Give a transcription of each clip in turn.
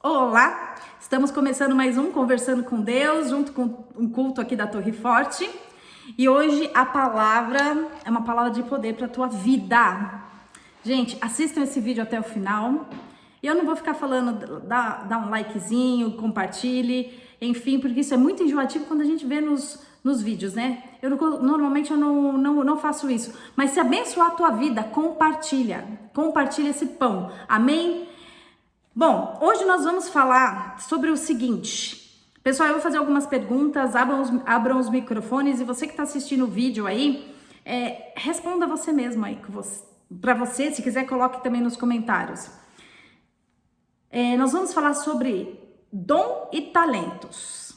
Olá, estamos começando mais um Conversando com Deus, junto com um culto aqui da Torre Forte. E hoje a palavra é uma palavra de poder para a tua vida. Gente, assistam esse vídeo até o final. E eu não vou ficar falando, dá um likezinho, compartilhe, enfim, porque isso é muito enjoativo quando a gente vê nos vídeos, né? Normalmente eu não faço isso. Mas se abençoar a tua vida, compartilha esse pão. Amém? Bom, hoje nós vamos falar sobre o seguinte. Pessoal, eu vou fazer algumas perguntas, abram os microfones e você que está assistindo o vídeo aí, responda você mesmo aí, para você, se quiser coloque também nos comentários. Nós vamos falar sobre dom e talentos.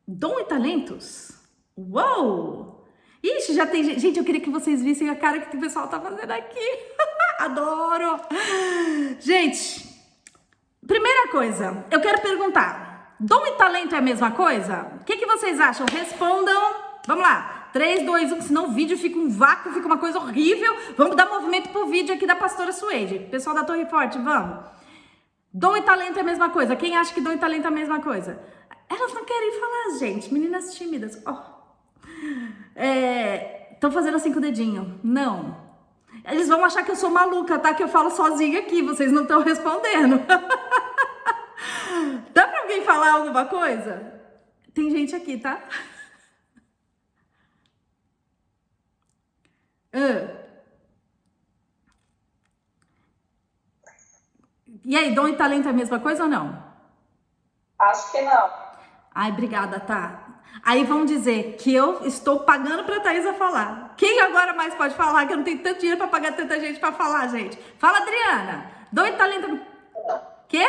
Dom e talentos? Uou! Ixi, já tem gente, eu queria que vocês vissem a cara que o pessoal tá fazendo aqui. Adoro! Gente, primeira coisa, eu quero perguntar, dom e talento é a mesma coisa? O que vocês acham? Respondam. Vamos lá. 3, 2, 1, senão o vídeo fica um vácuo, fica uma coisa horrível. Vamos dar movimento pro vídeo aqui da pastora Suede. Pessoal da Torre Forte, vamos. Dom e talento é a mesma coisa. Quem acha que dom e talento é a mesma coisa? Elas não querem falar, gente. Meninas tímidas. Estão fazendo assim com o dedinho. Não. Eles vão achar que eu sou maluca, tá? Que eu falo sozinha aqui. Vocês não estão respondendo. Dá pra alguém falar alguma coisa? Tem gente aqui, tá? E aí, dom e talento é a mesma coisa ou não? Acho que não. Ai, obrigada, tá? Aí vão dizer que eu estou pagando pra Thaisa falar. Quem agora mais pode falar? Que eu não tenho tanto dinheiro pra pagar tanta gente pra falar, gente. Fala, Adriana. Dom e talento... Não. Quê?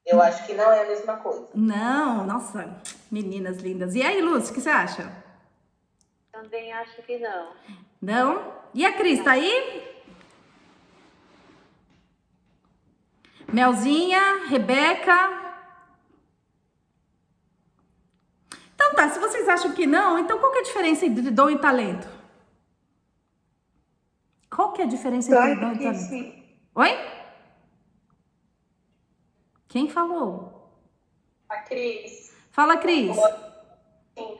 Eu acho que não é a mesma coisa. Não, nossa, meninas lindas. E aí, Lúcia, o que você acha? Também acho que não. Não? E a Cris, tá aí? Melzinha, Rebeca... Então tá, se vocês acham que não, então qual que é a diferença entre dom e talento? Qual que é a diferença entre dom e talento? Sim. Oi? Quem falou? A Cris. Fala, Cris. Sim.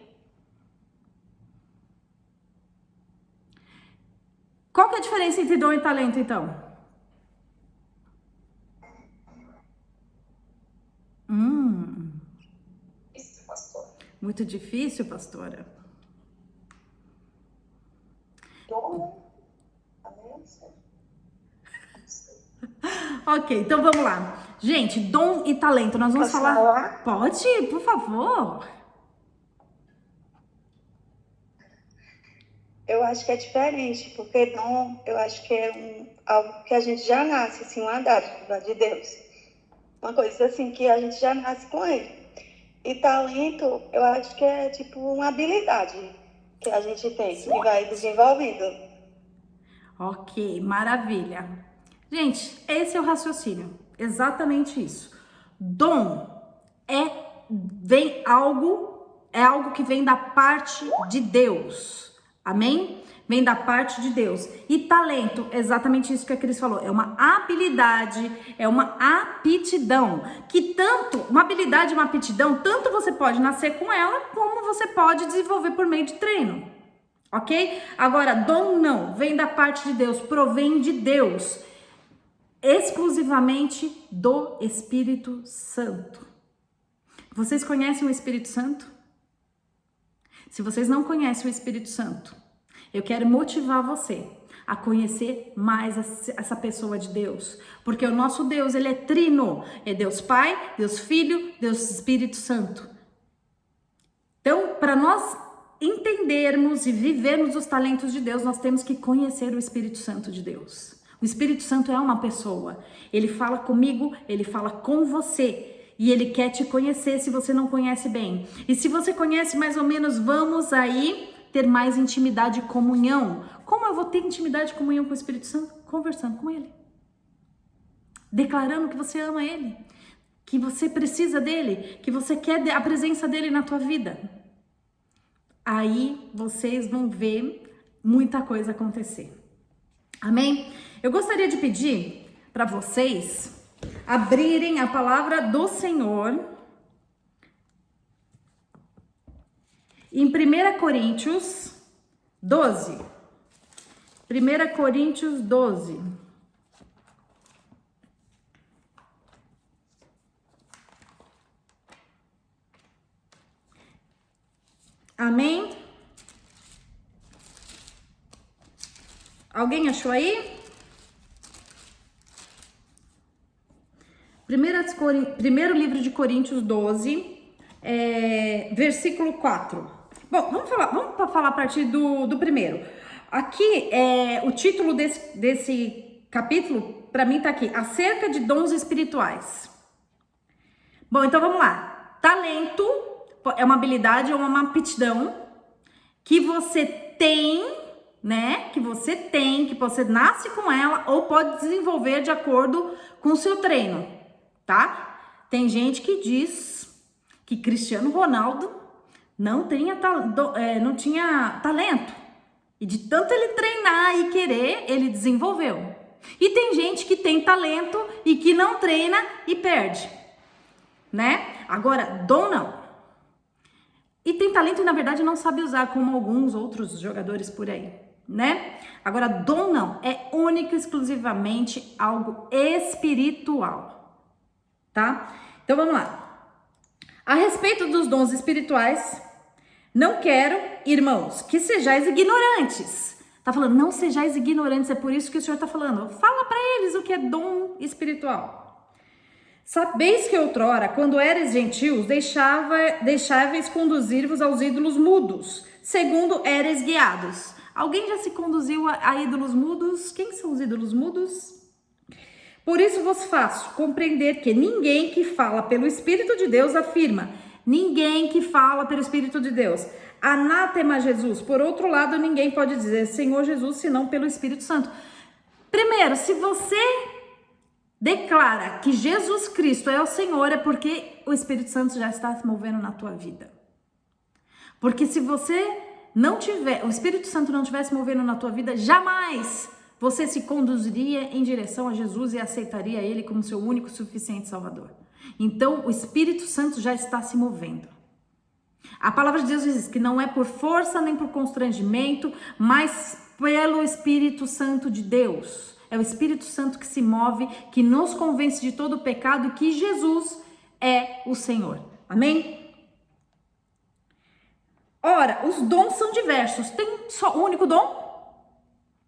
Qual que é a diferença entre dom e talento, então? Isso, pastor. Muito difícil, pastora. Dom. Ok, então vamos lá. Gente, dom e talento, nós vamos Posso falar... falar? Pode, por favor. Eu acho que é diferente, porque dom, eu acho que é algo que a gente já nasce, assim, uma dádiva de Deus. Uma coisa assim que a gente já nasce com ele. E talento, eu acho que é tipo uma habilidade que a gente tem, que vai desenvolvendo. Ok, maravilha. Gente, esse é o raciocínio. Exatamente isso. Dom é algo que vem da parte de Deus. Amém? Vem da parte de Deus. E talento, exatamente isso que a Cris falou. É uma habilidade, é uma aptidão. Que tanto, uma habilidade, uma aptidão, tanto você pode nascer com ela, como você pode desenvolver por meio de treino. Ok? Agora, dom não, vem da parte de Deus, provém de Deus. Exclusivamente do Espírito Santo. Vocês conhecem o Espírito Santo? Se vocês não conhecem o Espírito Santo, eu quero motivar você a conhecer mais essa pessoa de Deus, porque o nosso Deus, ele é trino, é Deus Pai, Deus Filho, Deus Espírito Santo. Então, para nós entendermos e vivermos os talentos de Deus, nós temos que conhecer o Espírito Santo de Deus. O Espírito Santo é uma pessoa, ele fala comigo, ele fala com você. E ele quer te conhecer se você não conhece bem. E se você conhece mais ou menos, vamos aí ter mais intimidade e comunhão. Como eu vou ter intimidade e comunhão com o Espírito Santo? Conversando com ele. Declarando que você ama ele. Que você precisa dele. Que você quer a presença dele na tua vida. Aí vocês vão ver muita coisa acontecer. Amém? Eu gostaria de pedir para vocês abrirem a palavra do Senhor em 1 Coríntios 12. 1 Coríntios 12. Amém? Alguém achou aí? Primeiro livro de Coríntios 12, versículo 4. Bom, vamos falar a partir do primeiro. Aqui, o título desse capítulo, para mim, tá aqui: acerca de dons espirituais. Bom, então vamos lá. Talento é uma habilidade ou uma aptidão que você tem, né? Que você nasce com ela ou pode desenvolver de acordo com o seu treino, tá? Tem gente que diz que Cristiano Ronaldo não tinha talento. E de tanto ele treinar e querer, ele desenvolveu. E tem gente que tem talento e que não treina e perde, né? Agora, dom não. E tem talento e, na verdade, não sabe usar, como alguns outros jogadores por aí, né? Agora, dom não. É único e exclusivamente algo espiritual, tá? Então, vamos lá. A respeito dos dons espirituais, não quero, irmãos, que sejais ignorantes. Tá falando, não sejais ignorantes, é por isso que o Senhor tá falando. Fala para eles o que é dom espiritual. Sabeis que outrora, quando eres gentios, deixáveis conduzir-vos aos ídolos mudos, segundo eres guiados. Alguém já se conduziu a ídolos mudos? Quem são os ídolos mudos? Por isso vos faço compreender que ninguém que fala pelo Espírito de Deus afirma, ninguém que fala pelo Espírito de Deus, anátema Jesus. Por outro lado, ninguém pode dizer Senhor Jesus, senão pelo Espírito Santo. Primeiro, se você declara que Jesus Cristo é o Senhor, é porque o Espírito Santo já está se movendo na tua vida. Porque se você não tiver, o Espírito Santo não estiver se movendo na tua vida, jamais você se conduziria em direção a Jesus e aceitaria Ele como seu único e suficiente Salvador. Então, o Espírito Santo já está se movendo. A palavra de Deus diz que não é por força nem por constrangimento, mas pelo Espírito Santo de Deus. É o Espírito Santo que se move, que nos convence de todo o pecado, que Jesus é o Senhor. Amém? Ora, os dons são diversos. Tem só um único dom?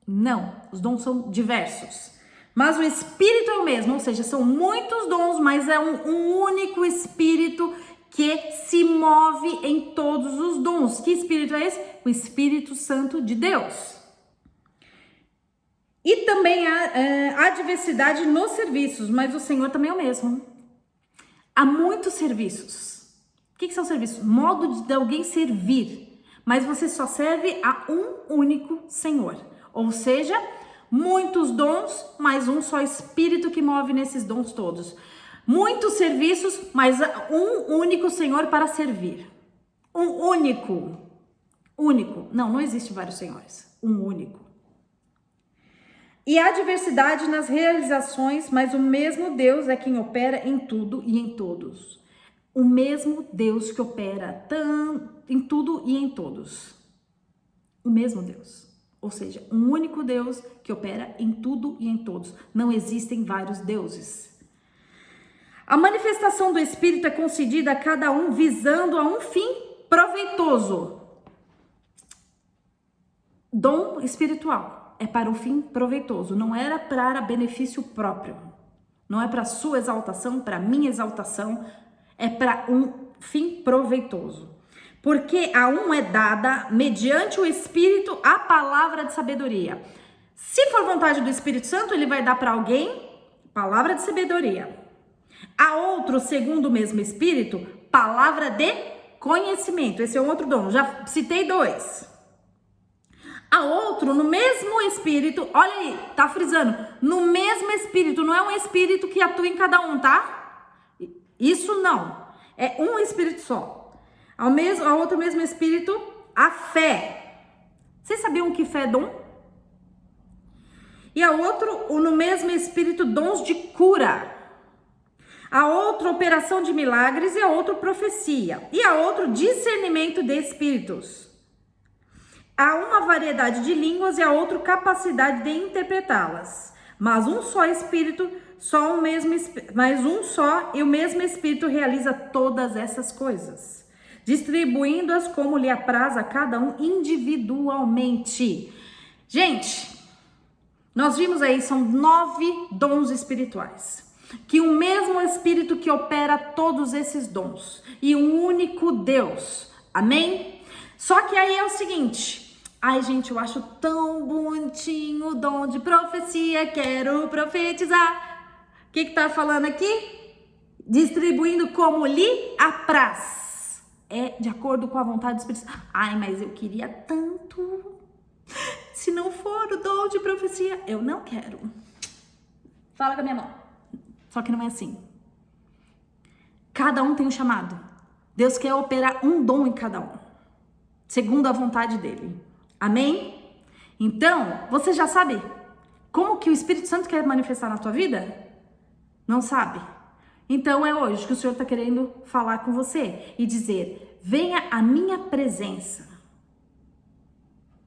Não, os dons são diversos. Mas o Espírito é o mesmo, ou seja, são muitos dons, mas é um único Espírito que se move em todos os dons. Que Espírito é esse? O Espírito Santo de Deus. E também há diversidade nos serviços, mas o Senhor também é o mesmo. Há muitos serviços. O que são serviços? Modo de alguém servir, mas você só serve a um único Senhor. Ou seja, muitos dons, mas um só Espírito que move nesses dons todos. Muitos serviços, mas um único Senhor para servir. Um único. Único. Não existe vários senhores. Um único. E há diversidade nas realizações, mas o mesmo Deus é quem opera em tudo e em todos. O mesmo Deus que opera em tudo e em todos. O mesmo Deus. Ou seja, um único Deus que opera em tudo e em todos. Não existem vários deuses. A manifestação do Espírito é concedida a cada um visando a um fim proveitoso. Dom espiritual é para um fim proveitoso, não era para benefício próprio. Não é para sua exaltação, para minha exaltação, é para um fim proveitoso. Porque a um é dada, mediante o Espírito, a palavra de sabedoria. Se for vontade do Espírito Santo, ele vai dar para alguém palavra de sabedoria. A outro, segundo o mesmo Espírito, palavra de conhecimento. Esse é um outro dom, já citei 2. A outro, no mesmo Espírito, olha aí, tá frisando, no mesmo Espírito, não é um Espírito que atua em cada um, tá? Isso não, é um Espírito só. Ao outro mesmo Espírito, a fé. Vocês sabiam que fé é dom? E a outro, no mesmo espírito, dons de cura. A outro, operação de milagres, e a outro, profecia. E a outro, discernimento de espíritos. Há uma variedade de línguas e a outro, capacidade de interpretá-las. Mas um só espírito, mas um só e o mesmo espírito realiza todas essas coisas, distribuindo-as como lhe apraz a cada um individualmente. Gente, nós vimos aí, são 9 dons espirituais, que o mesmo Espírito que opera todos esses dons, e um único Deus, amém? Só que aí é o seguinte, ai gente, eu acho tão bonitinho o dom de profecia, quero profetizar. O que tá falando aqui? Distribuindo como lhe apraz, é de acordo com a vontade do Espírito Santo. Ai, mas eu queria tanto, se não for o dom de profecia, eu não quero. Fala com a minha mão. Só que não é assim. Cada um tem um chamado. Deus quer operar um dom em cada um, segundo a vontade dele. Amém? Então, você já sabe como que o Espírito Santo quer manifestar na tua vida? Não sabe? Então é hoje que o Senhor está querendo falar com você e dizer: venha à minha presença.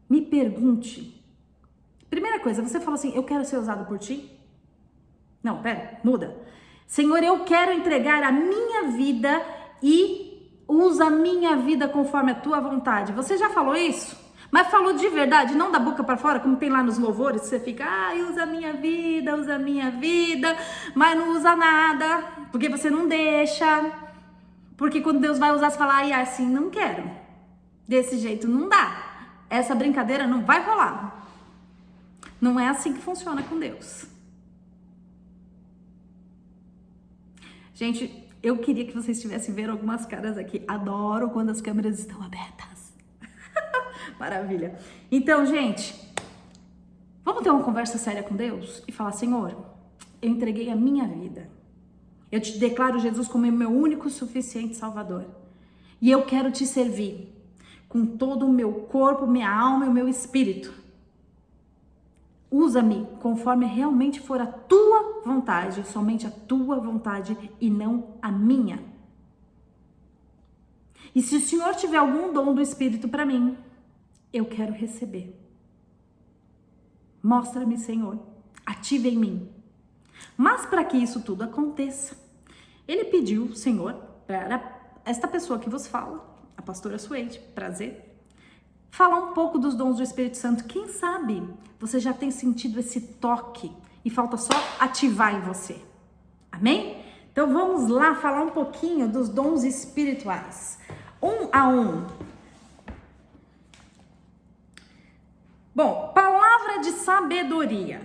Me pergunte. Primeira coisa, você fala assim: eu quero ser usado por ti? Não, pera, muda. Senhor, eu quero entregar a minha vida e usa a minha vida conforme a tua vontade. Você já falou isso? Mas falou de verdade, não da boca para fora, como tem lá nos louvores, você fica, usa a minha vida, mas não usa nada, porque você não deixa, porque quando Deus vai usar, você fala, assim não quero, desse jeito não dá, essa brincadeira não vai rolar. Não é assim que funciona com Deus. Gente, eu queria que vocês estivessem vendo algumas caras aqui, adoro quando as câmeras estão abertas. Maravilha. Então, gente, vamos ter uma conversa séria com Deus e falar: Senhor, eu entreguei a minha vida. Eu te declaro Jesus como meu único e suficiente Salvador. E eu quero te servir com todo o meu corpo, minha alma e o meu espírito. Usa-me conforme realmente for a tua vontade, somente a tua vontade e não a minha. E se o Senhor tiver algum dom do Espírito para mim, eu quero receber. Mostra-me, Senhor. Ativa em mim. Mas para que isso tudo aconteça, ele pediu, Senhor, para esta pessoa que vos fala, a pastora Suede, prazer, falar um pouco dos dons do Espírito Santo. Quem sabe você já tem sentido esse toque e falta só ativar em você. Amém? Então vamos lá falar um pouquinho dos dons espirituais. Um a um. Bom, palavra de sabedoria.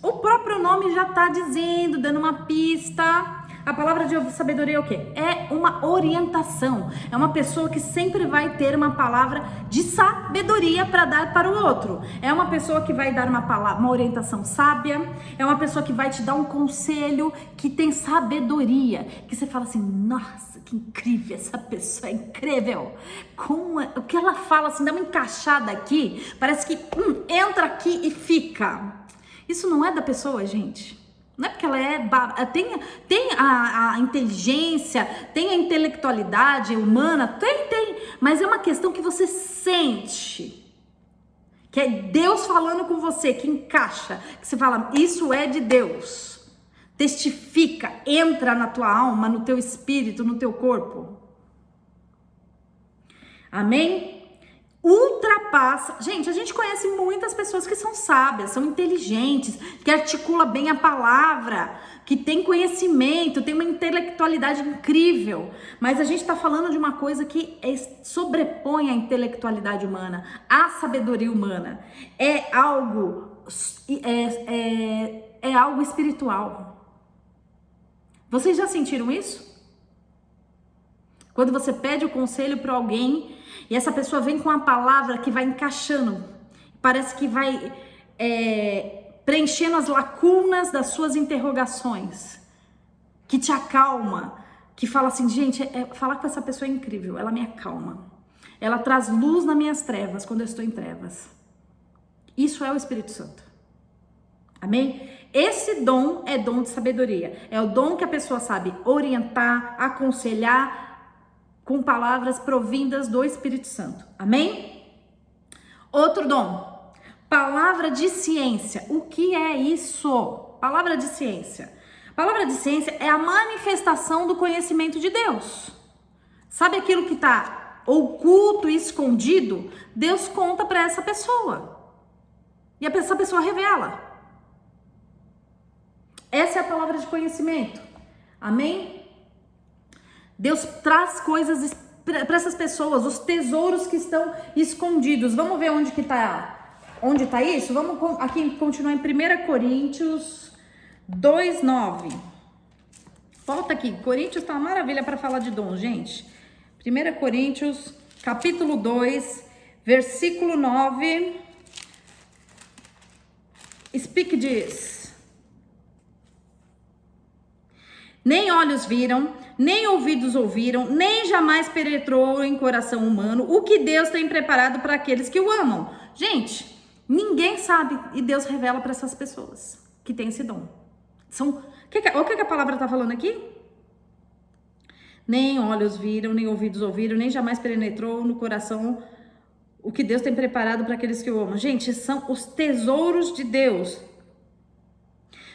O próprio nome já está dizendo, dando uma pista. A palavra de sabedoria é o quê? É uma orientação. É uma pessoa que sempre vai ter uma palavra de sabedoria para dar para o outro. É uma pessoa que vai dar uma orientação sábia. É uma pessoa que vai te dar um conselho que tem sabedoria. Que você fala assim, nossa, que incrível, essa pessoa é incrível. O que ela fala assim, dá uma encaixada aqui, parece que entra aqui e fica. Isso não é da pessoa, gente. Não é porque ela tem a inteligência, tem a intelectualidade humana, tem, mas é uma questão que você sente, que é Deus falando com você, que encaixa, que você fala, isso é de Deus, testifica, entra na tua alma, no teu espírito, no teu corpo. Amém? Ultrapassa. Gente, a gente conhece muitas pessoas que são sábias, são inteligentes, que articulam bem a palavra, que tem conhecimento, tem uma intelectualidade incrível. Mas a gente está falando de uma coisa que sobrepõe a intelectualidade humana, a sabedoria humana. É algo espiritual. Vocês já sentiram isso? Quando você pede o conselho para alguém e essa pessoa vem com a palavra que vai encaixando, parece que vai preenchendo as lacunas das suas interrogações, que te acalma, que fala assim, gente, falar com essa pessoa é incrível, ela me acalma, ela traz luz nas minhas trevas quando eu estou em trevas. Isso é o Espírito Santo. Amém? Esse dom é dom de sabedoria. É o dom que a pessoa sabe orientar, aconselhar com palavras provindas do Espírito Santo. Amém? Outro dom. Palavra de ciência. O que é isso? Palavra de ciência. Palavra de ciência é a manifestação do conhecimento de Deus. Sabe aquilo que está oculto e escondido? Deus conta para essa pessoa. E essa pessoa revela. Essa é a palavra de conhecimento. Amém? Deus traz coisas para essas pessoas, os tesouros que estão escondidos. Vamos ver onde está isso? Vamos aqui continuar em 1 Coríntios 2:9. Volta aqui. Coríntios tá uma maravilha para falar de dom, gente. 1 Coríntios, capítulo 2, versículo 9. Speak diz: nem olhos viram, nem ouvidos ouviram, nem jamais penetrou em coração humano o que Deus tem preparado para aqueles que o amam. Gente, ninguém sabe e Deus revela para essas pessoas que tem esse dom. O que a palavra está falando aqui? Nem olhos viram, nem ouvidos ouviram, nem jamais penetrou no coração o que Deus tem preparado para aqueles que o amam. Gente, são os tesouros de Deus.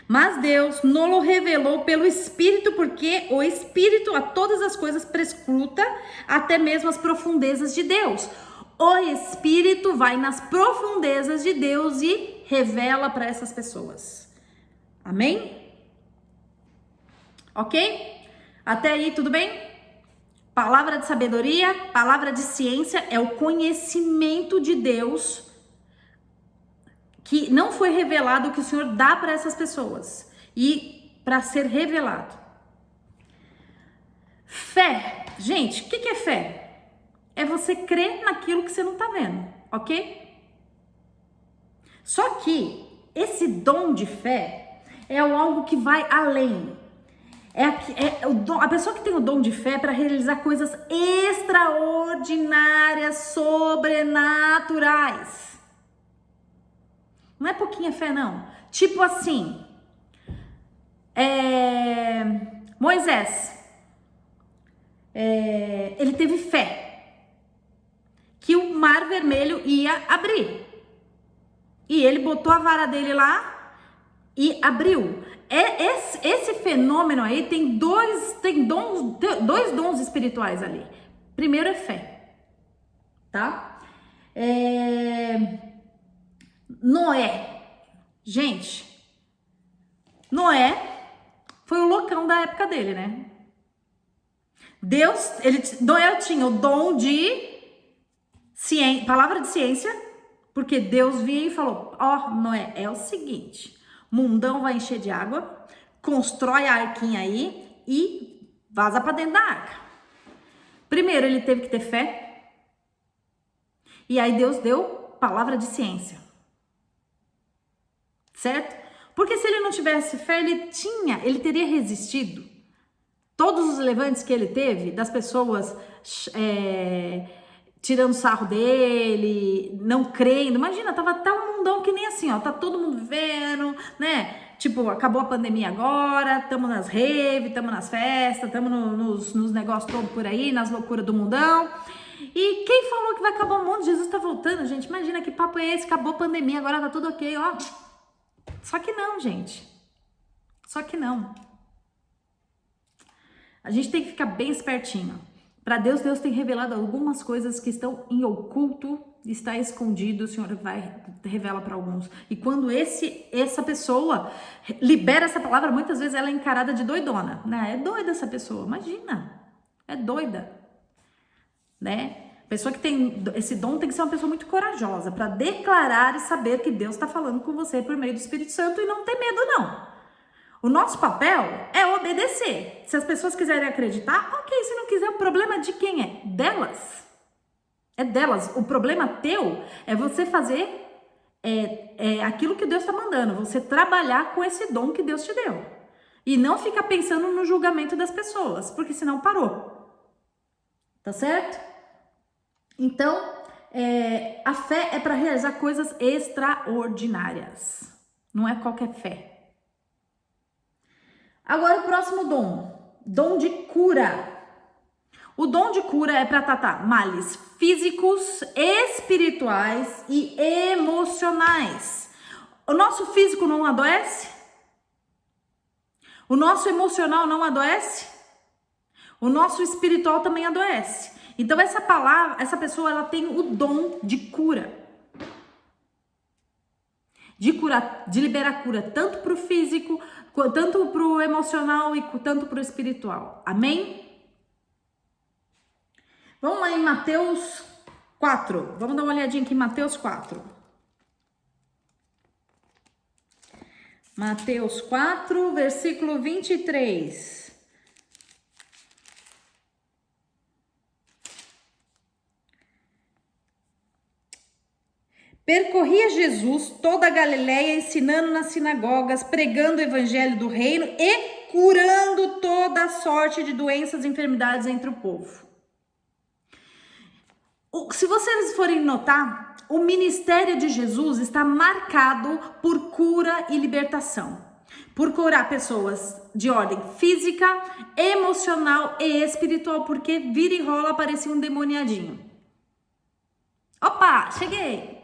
Mas Deus não o revelou pelo Espírito, porque o Espírito a todas as coisas prescruta, até mesmo as profundezas de Deus. O Espírito vai nas profundezas de Deus e revela para essas pessoas. Amém? Ok? Até aí, tudo bem? Palavra de sabedoria, palavra de ciência é o conhecimento de Deus que não foi revelado, que o Senhor dá para essas pessoas e para ser revelado. Fé. Gente, o que é fé? É você crer naquilo que você não está vendo, ok? Só que esse dom de fé é algo que vai além. A pessoa que tem o dom de fé para realizar coisas extraordinárias, sobrenaturais. Não é pouquinha fé, não. Tipo assim, Moisés, ele teve fé que o mar vermelho ia abrir. E ele botou a vara dele lá e abriu. Esse fenômeno aí tem dois dons espirituais ali. Primeiro é fé, tá? Noé. Gente, Noé foi o loucão da época dele, né? Noé tinha o dom de ciência, palavra de ciência, porque Deus vinha e falou: Noé, é o seguinte, mundão vai encher de água, constrói a arquinha aí e vaza para dentro da arca. Primeiro ele teve que ter fé, e aí Deus deu palavra de ciência, certo? Porque se ele não tivesse fé, ele teria resistido. Todos os levantes que ele teve, das pessoas tirando sarro dele, não crendo. Imagina, tava um mundão que nem assim, ó, tá todo mundo vivendo, né? Tipo, acabou a pandemia agora, tamo nas raves, tamo nas festas, tamo nos negócios todos por aí, nas loucuras do mundão. E quem falou que vai acabar o mundo? Jesus tá voltando, gente. Imagina que papo é esse, acabou a pandemia, agora tá tudo ok, ó. Só que não, gente. Só que não. A gente tem que ficar bem espertinho. Para Deus tem revelado algumas coisas que estão em oculto, está escondido, o Senhor revela para alguns. E quando essa pessoa libera essa palavra, muitas vezes ela é encarada de doidona, né? É doida essa pessoa, imagina. É doida, né? A pessoa que tem esse dom tem que ser uma pessoa muito corajosa para declarar e saber que Deus está falando com você por meio do Espírito Santo e não ter medo, não. O nosso papel é obedecer. Se as pessoas quiserem acreditar, ok. Se não quiser, o problema de quem é? Delas. É delas. O problema teu é você fazer aquilo que Deus está mandando. Você trabalhar com esse dom que Deus te deu. E não ficar pensando no julgamento das pessoas, porque senão parou. Tá certo? Então, a fé é para realizar coisas extraordinárias. Não é qualquer fé. Agora o próximo dom de cura. O dom de cura é para tratar males físicos, espirituais e emocionais. O nosso físico não adoece? O nosso emocional não adoece? O nosso espiritual também adoece. Então essa pessoa, ela tem o dom de cura. De curar, de liberar cura tanto para o físico, tanto para o emocional e tanto para o espiritual. Amém? Vamos lá em Mateus 4. Vamos dar uma olhadinha aqui em Mateus 4. Mateus 4, versículo 23. Percorria Jesus toda a Galileia, ensinando nas sinagogas, pregando o evangelho do reino e curando toda sorte de doenças e enfermidades entre o povo. Se vocês forem notar, o ministério de Jesus está marcado por cura e libertação. Por curar pessoas de ordem física, emocional e espiritual, porque vira e rola parecia um demoniadinho. Opa, cheguei!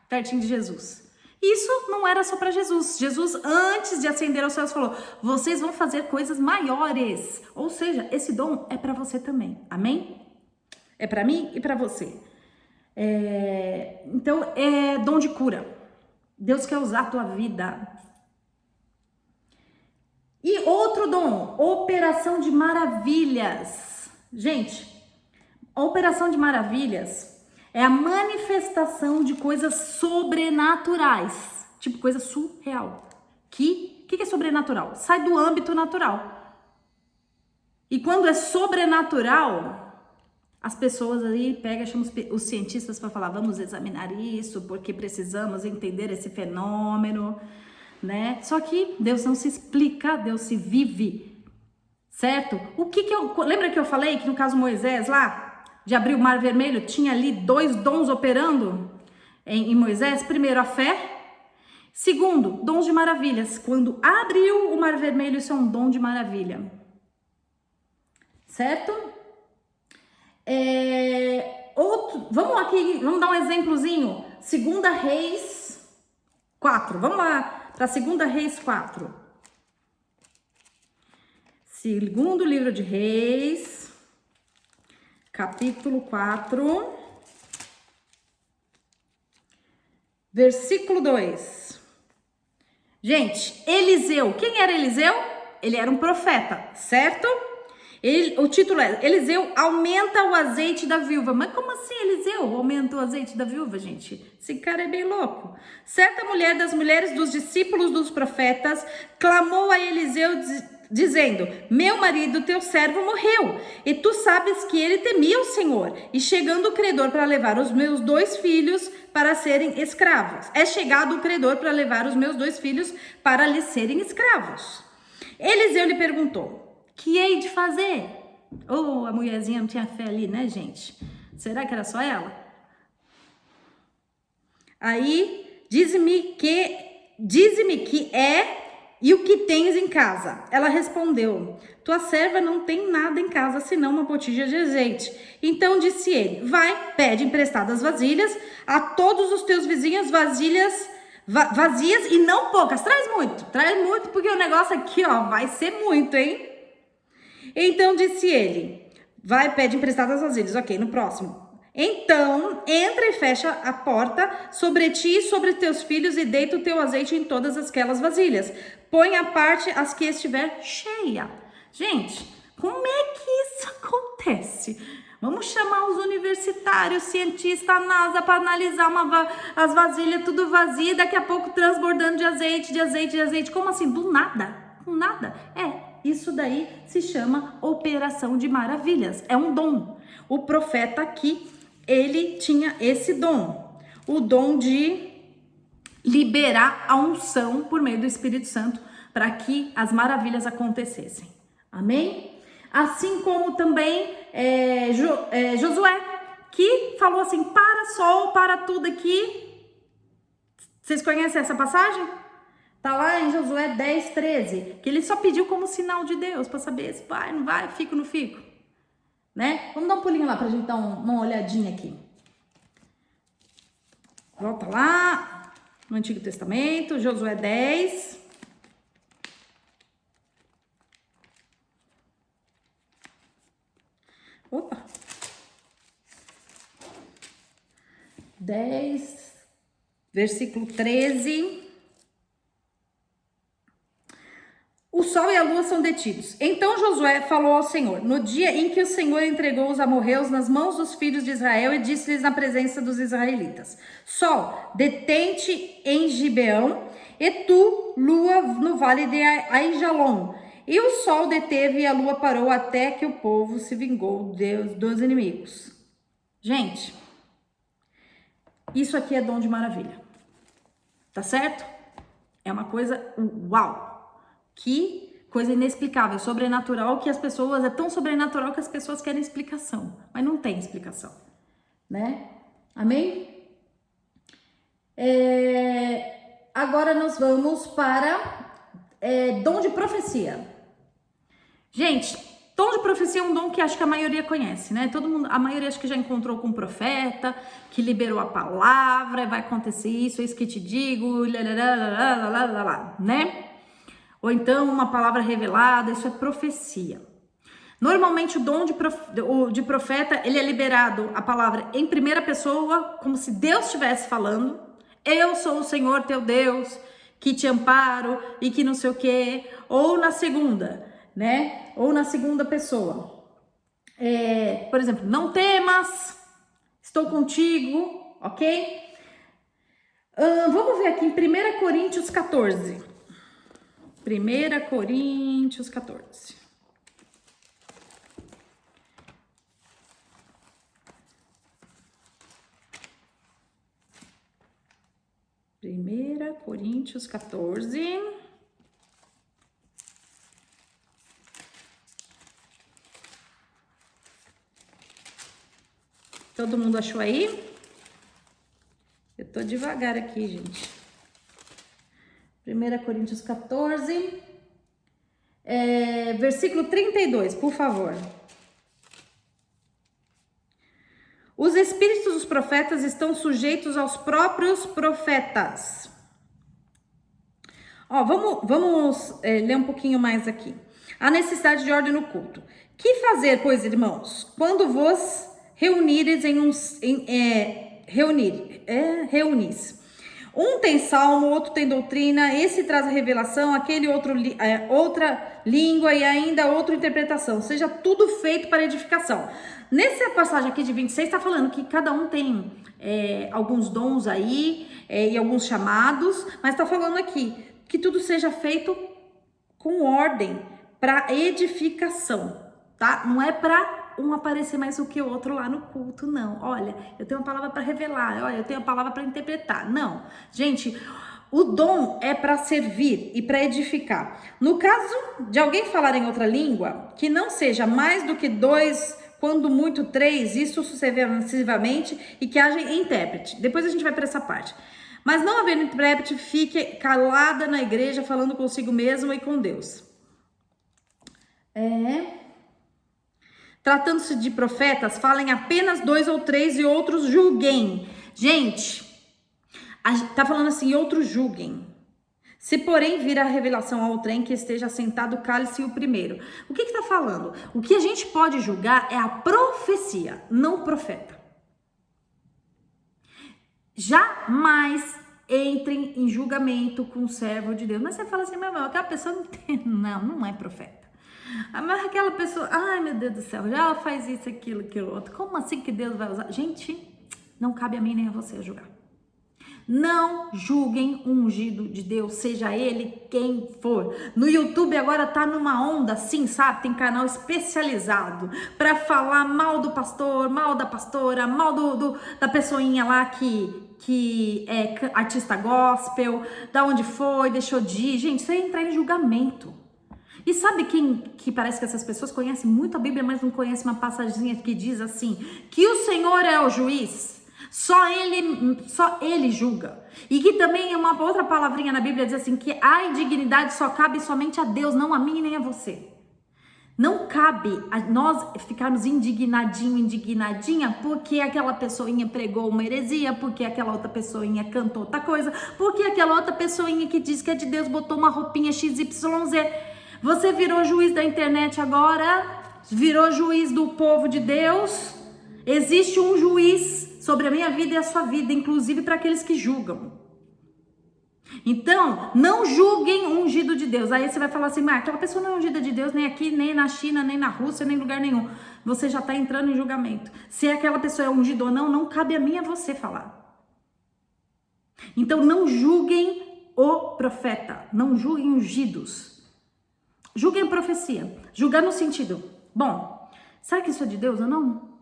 Pertinho de Jesus. Isso não era só para Jesus. Jesus, antes de ascender aos céus, falou: vocês vão fazer coisas maiores. Ou seja, esse dom é para você também. Amém? É para mim e para você. Então, é dom de cura. Deus quer usar a tua vida. E outro dom, operação de maravilhas. Gente, a operação de maravilhas é a manifestação de coisas sobrenaturais, tipo coisa surreal. Que é sobrenatural? Sai do âmbito natural. E quando é sobrenatural, as pessoas ali chamam os cientistas para falar: vamos examinar isso, porque precisamos entender esse fenômeno, né? Só que Deus não se explica, Deus se vive, certo? Lembra que eu falei que no caso Moisés lá, de abrir o mar vermelho, tinha ali 2 dons operando em Moisés? Primeiro, a fé. Segundo, dons de maravilhas. Quando abriu o mar vermelho, isso é um dom de maravilha. Certo? Vamos dar um exemplozinho. 2 Reis 4. Vamos lá para 2 Reis 4. Segundo livro de Reis, capítulo 4, versículo 2. Gente, Eliseu, quem era Eliseu? Ele era um profeta, certo? O título é: Eliseu aumenta o azeite da viúva. Mas como assim Eliseu aumenta o azeite da viúva, gente? Esse cara é bem louco. Certa mulher das mulheres dos discípulos dos profetas clamou a Eliseu dizendo: meu marido, teu servo, morreu, e tu sabes que ele temia o Senhor, e chegando o credor para levar os meus 2 filhos para serem escravos. É chegado o credor para levar os meus 2 filhos para lhe serem escravos. Eliseu lhe perguntou: que hei de fazer? A mulherzinha não tinha fé ali, né, gente? Será que era só ela? Aí, dize-me que é e o que tens em casa? Ela respondeu: tua serva não tem nada em casa, senão uma botija de azeite. Então disse ele: vai, pede emprestadas vasilhas a todos os teus vizinhos, vasilhas vazias e não poucas. Traz muito, porque o negócio aqui, vai ser muito, hein? Então disse ele: vai, pede emprestadas vasilhas. Ok, no próximo. Então, entra e fecha a porta sobre ti e sobre teus filhos e deita o teu azeite em todas aquelas vasilhas. Põe à parte as que estiver cheia. Gente, como é que isso acontece? Vamos chamar os universitários, cientistas, a NASA para analisar as vasilhas tudo vazia, daqui a pouco transbordando de azeite. Como assim? Do nada? Com nada? Isso daí se chama operação de maravilhas. É um dom. O profeta aqui, ele tinha esse dom. O dom de liberar a unção por meio do Espírito Santo para que as maravilhas acontecessem. Amém? Assim como também Josué, que falou assim: para sol, para tudo aqui. Vocês conhecem essa passagem? Tá lá em Josué 10, 13, que ele só pediu como sinal de Deus para saber se vai, não vai, fico, não fico, né? Vamos dar um pulinho lá pra gente dar uma olhadinha aqui. Volta lá no Antigo Testamento, Josué 10. Opa! 10, versículo 13. O sol e a lua são detidos. Então Josué falou ao Senhor, no dia em que o Senhor entregou os amorreus nas mãos dos filhos de Israel e disse-lhes na presença dos israelitas: Sol, detente em Gibeão, e tu, lua, no vale de Aijalon. E o sol deteve e a lua parou até que o povo se vingou dos inimigos. Gente, isso aqui é dom de maravilha, tá certo? É uma coisa uau! Que coisa inexplicável, sobrenatural, que as pessoas, é tão sobrenatural que as pessoas querem explicação, mas não tem explicação, né? Amém? Agora nós vamos para dom de profecia. Gente, dom de profecia é um dom que acho que a maioria conhece, né? Todo mundo, a maioria acho que já encontrou com um profeta, que liberou a palavra, vai acontecer isso, é isso que te digo, né? Ou então uma palavra revelada, isso é profecia. Normalmente o dom de profeta, ele é liberado a palavra em primeira pessoa, como se Deus estivesse falando. Eu sou o Senhor teu Deus, que te amparo e que não sei o quê. Ou na segunda, né? Ou na segunda pessoa. Por exemplo, não temas, estou contigo, ok? Vamos ver aqui em 1 Coríntios 14. 1 Coríntios 14. Primeira Coríntios 14. Todo mundo achou aí? Eu tô devagar aqui, gente. 1 Coríntios 14, versículo 32, por favor. Os espíritos dos profetas estão sujeitos aos próprios profetas. Ó, vamos ler um pouquinho mais aqui. A necessidade de ordem no culto. Que fazer, pois, irmãos, quando vos reunires reunis? Um tem salmo, outro tem doutrina, esse traz a revelação, aquele outro outra língua e ainda outra interpretação. Seja tudo feito para edificação. Nessa passagem aqui de 26 está falando que cada um tem alguns dons aí e alguns chamados, mas está falando aqui que tudo seja feito com ordem para edificação, tá? Não é para um aparecer mais do que o outro lá no culto, não. Olha, eu tenho uma palavra para revelar, olha, eu tenho uma palavra para interpretar. Não, gente, o dom é para servir e para edificar. No caso de alguém falar em outra língua, que não seja mais do que 2, quando muito 3, isso sucessivamente, e que haja intérprete. Depois a gente vai para essa parte. Mas não haver intérprete, fique calada na igreja, falando consigo mesmo e com Deus. Tratando-se de profetas, falem apenas 2 ou 3 e outros julguem. Gente, tá falando assim, outros julguem. Se porém vir a revelação ao trem que esteja sentado, cale-se o primeiro. O que tá falando? O que a gente pode julgar é a profecia, não o profeta. Jamais entrem em julgamento com o servo de Deus. Mas você fala assim, meu irmão, aquela pessoa não tem... Não é profeta. Mas aquela pessoa, ai meu Deus do céu, já faz isso, aquilo, outro. Como assim que Deus vai usar? Gente, não cabe a mim nem a você julgar. Não julguem o ungido de Deus, seja ele quem for. No YouTube agora tá numa onda assim, sabe? Tem canal especializado para falar mal do pastor, mal da pastora, mal da pessoinha lá que é artista gospel, da onde foi, deixou de ir. Gente, isso é entrar em julgamento. E sabe quem que parece que essas pessoas conhecem muito a Bíblia, mas não conhecem uma passagemzinha que diz assim, que o Senhor é o juiz? Só ele julga. E que também é uma outra palavrinha na Bíblia, diz assim, que a indignidade só cabe somente a Deus, não a mim nem a você. Não cabe a nós ficarmos indignadinha, porque aquela pessoinha pregou uma heresia, porque aquela outra pessoinha cantou outra coisa, porque aquela outra pessoinha que diz que é de Deus botou uma roupinha XYZ. Você virou juiz da internet agora, virou juiz do povo de Deus. Existe um juiz sobre a minha vida e a sua vida, inclusive para aqueles que julgam. Então, não julguem o ungido de Deus. Aí você vai falar assim, mas aquela pessoa não é ungida de Deus nem aqui, nem na China, nem na Rússia, nem em lugar nenhum. Você já está entrando em julgamento. Se aquela pessoa é ungida ou não, não cabe a mim e a você falar. Então, não julguem o profeta, não julguem ungidos. Julguem a profecia. Julgar no sentido, bom, será que isso é de Deus ou não?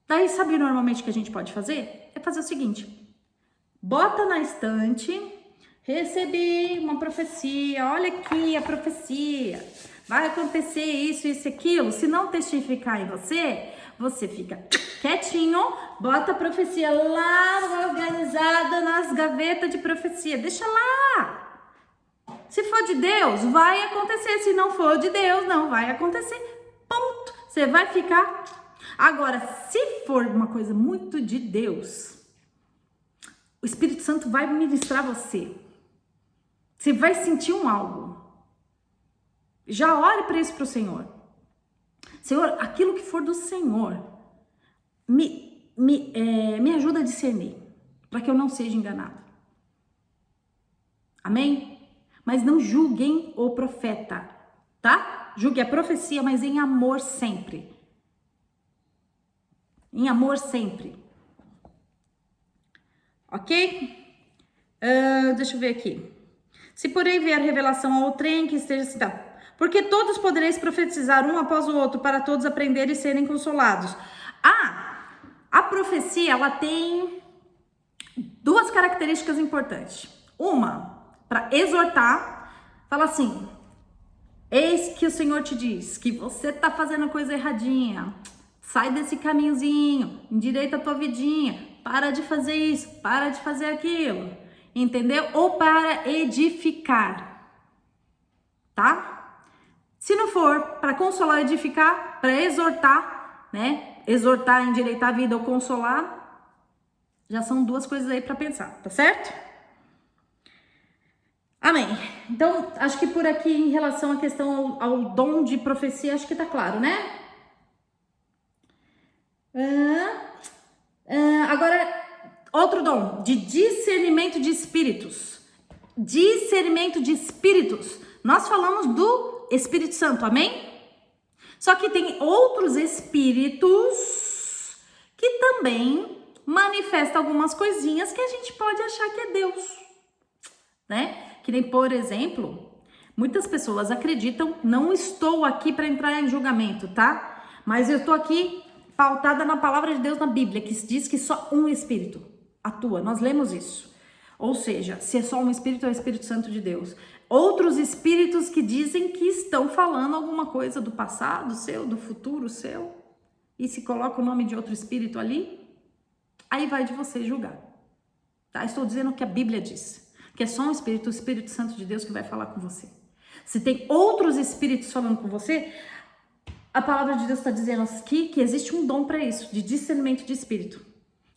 Daí, sabe normalmente o que a gente pode fazer? É fazer o seguinte, bota na estante, recebi uma profecia, olha aqui a profecia, vai acontecer isso, isso e aquilo. Se não testificar em você, você fica quietinho, bota a profecia lá organizada nas gavetas de profecia, deixa lá. Se for de Deus, vai acontecer, se não for de Deus, não vai acontecer, ponto. Você vai ficar. Agora, se for uma coisa muito de Deus, o Espírito Santo vai ministrar você. Você vai sentir algo. Já ore para isso para o Senhor. Senhor, aquilo que for do Senhor, me ajuda a discernir, para que eu não seja enganado. Amém? Mas não julguem o profeta, tá? Julgue a profecia, mas em amor sempre. Em amor sempre. Ok? Deixa eu ver aqui. Se porém vier revelação a outrem que esteja citado, porque todos podereis profetizar um após o outro, para todos aprenderem e serem consolados. A profecia, ela tem duas características importantes. Uma, para exortar, fala assim, eis que o Senhor te diz que você tá fazendo coisa erradinha, sai desse caminhozinho, endireita a tua vidinha, para de fazer isso, para de fazer aquilo, entendeu? Ou para edificar, tá? Se não for para consolar, edificar, para exortar, né? Exortar, endireitar a vida ou consolar, já são duas coisas aí para pensar, tá certo? Amém. Então, acho que por aqui, em relação à questão ao dom de profecia, acho que tá claro, né? Agora, outro dom, de discernimento de espíritos. Discernimento de espíritos. Nós falamos do Espírito Santo, amém? Só que tem outros espíritos que também manifestam algumas coisinhas que a gente pode achar que é Deus, né? Que nem, por exemplo, muitas pessoas acreditam, não estou aqui para entrar em julgamento, tá? Mas eu estou aqui pautada na palavra de Deus na Bíblia, que diz que só um Espírito atua. Nós lemos isso. Ou seja, se é só um Espírito, é o Espírito Santo de Deus. Outros espíritos que dizem que estão falando alguma coisa do passado seu, do futuro seu, e se coloca o nome de outro espírito ali, aí vai de você julgar. Tá? Estou dizendo o que a Bíblia diz. Que é só um espírito, o Espírito Santo de Deus que vai falar com você. Se tem outros espíritos falando com você, a palavra de Deus está dizendo aqui que existe um dom para isso, de discernimento de espírito.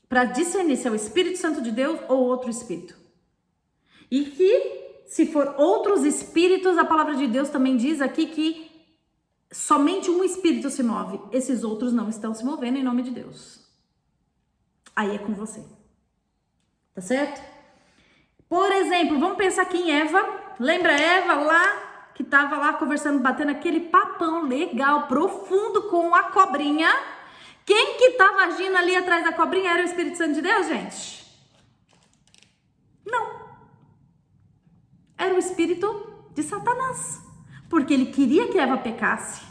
Para discernir se é o Espírito Santo de Deus ou outro espírito. E que, se for outros espíritos, a palavra de Deus também diz aqui que somente um espírito se move. Esses outros não estão se movendo em nome de Deus. Aí é com você. Tá certo? Por exemplo, vamos pensar aqui em Eva. Lembra Eva lá, que estava lá conversando, batendo aquele papão legal, profundo com a cobrinha. Quem que estava agindo ali atrás da cobrinha era o Espírito Santo de Deus, gente? Não. Era o espírito de Satanás. Porque ele queria que Eva pecasse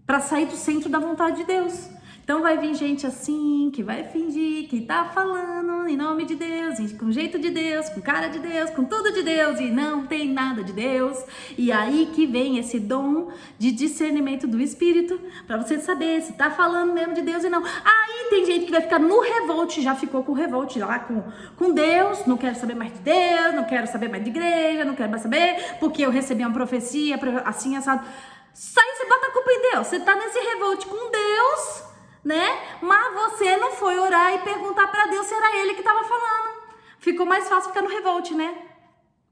para sair do centro da vontade de Deus. Então, Então vai vir gente assim, que vai fingir que tá falando em nome de Deus, com jeito de Deus, com cara de Deus, com tudo de Deus, e não tem nada de Deus. E aí que vem esse dom de discernimento do Espírito, para você saber se tá falando mesmo de Deus e não. Aí tem gente que vai ficar no revolt, já ficou com o revolt lá com Deus, não quero saber mais de Deus, não quero saber mais de igreja, não quero mais saber, porque eu recebi uma profecia, assim, assado. Sai, você bota a culpa em Deus, você tá nesse revolt com Deus, né? Mas você não foi orar e perguntar para Deus se era ele que estava falando. Ficou mais fácil ficar no revolt, né?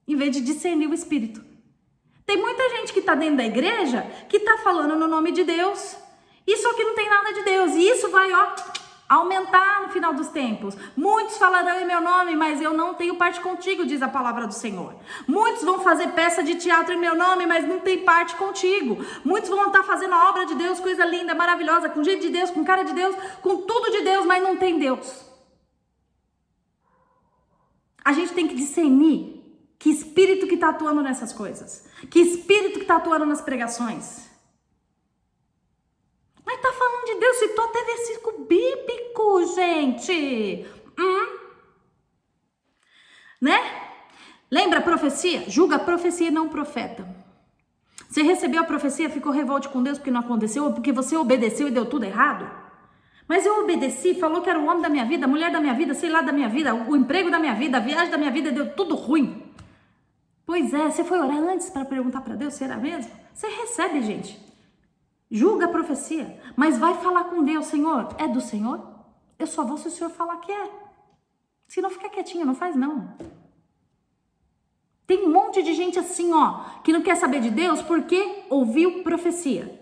Em vez de discernir o Espírito. Tem muita gente que tá dentro da igreja que tá falando no nome de Deus, e só que não tem nada de Deus. E isso vai, aumentar no final dos tempos. Muitos falarão em meu nome, mas eu não tenho parte contigo, diz a palavra do Senhor. Muitos vão fazer peça de teatro em meu nome, mas não tem parte contigo. Muitos vão estar fazendo a obra de Deus, coisa linda, maravilhosa, com jeito de Deus, com cara de Deus, com tudo de Deus, mas não tem Deus. A gente tem que discernir que espírito que está atuando nessas coisas, que espírito que está atuando nas pregações. Mas tá falando de Deus, citou até versículo bíblico, gente. Né? Lembra a profecia? Julga a profecia e não o profeta. Você recebeu a profecia, ficou revolte com Deus porque não aconteceu, ou porque você obedeceu e deu tudo errado? Mas eu obedeci, falou que era o homem da minha vida, a mulher da minha vida, sei lá da minha vida, o emprego da minha vida, a viagem da minha vida, deu tudo ruim. Pois é, você foi orar antes para perguntar para Deus se era mesmo? Você recebe, gente. Julga a profecia, mas vai falar com Deus. Senhor, é do Senhor? Eu só vou se o Senhor falar que é. Se não, fica quietinha, não faz não. Tem um monte de gente assim, que não quer saber de Deus porque ouviu profecia.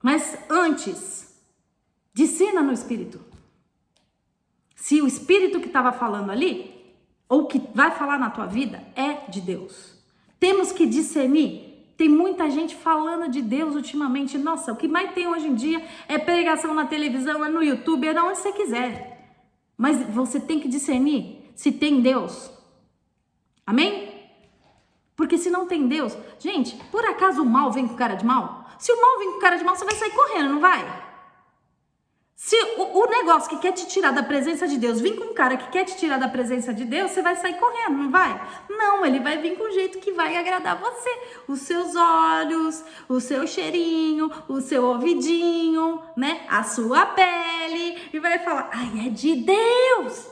Mas antes, discerna no Espírito. Se o Espírito que estava falando ali, ou que vai falar na tua vida, é de Deus. Temos que discernir. Tem muita gente falando de Deus ultimamente. Nossa, o que mais tem hoje em dia é pregação na televisão, é no YouTube, é onde você quiser. Mas você tem que discernir se tem Deus. Amém? Porque se não tem Deus... Gente, por acaso o mal vem com cara de mal? Se o mal vem com cara de mal, você vai sair correndo, não vai? Se o negócio que quer te tirar da presença de Deus vir com um cara que quer te tirar da presença de Deus, você vai sair correndo, não vai? Não, ele vai vir com um jeito que vai agradar você. Os seus olhos, o seu cheirinho, o seu ouvidinho, né? A sua pele. E vai falar, ai, é de Deus.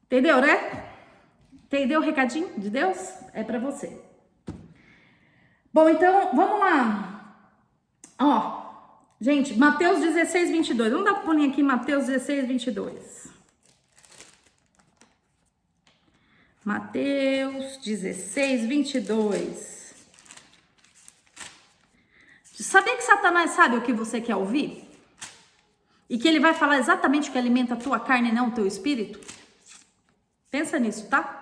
Entendeu, né? Entendeu o recadinho de Deus? É pra você. Bom, então, vamos lá. Gente, Mateus 16, 22. Vamos dar um pulinho aqui, Mateus 16, 22. Mateus 16, 22. Sabia que Satanás sabe o que você quer ouvir? E que ele vai falar exatamente o que alimenta a tua carne e não o teu espírito? Pensa nisso, tá?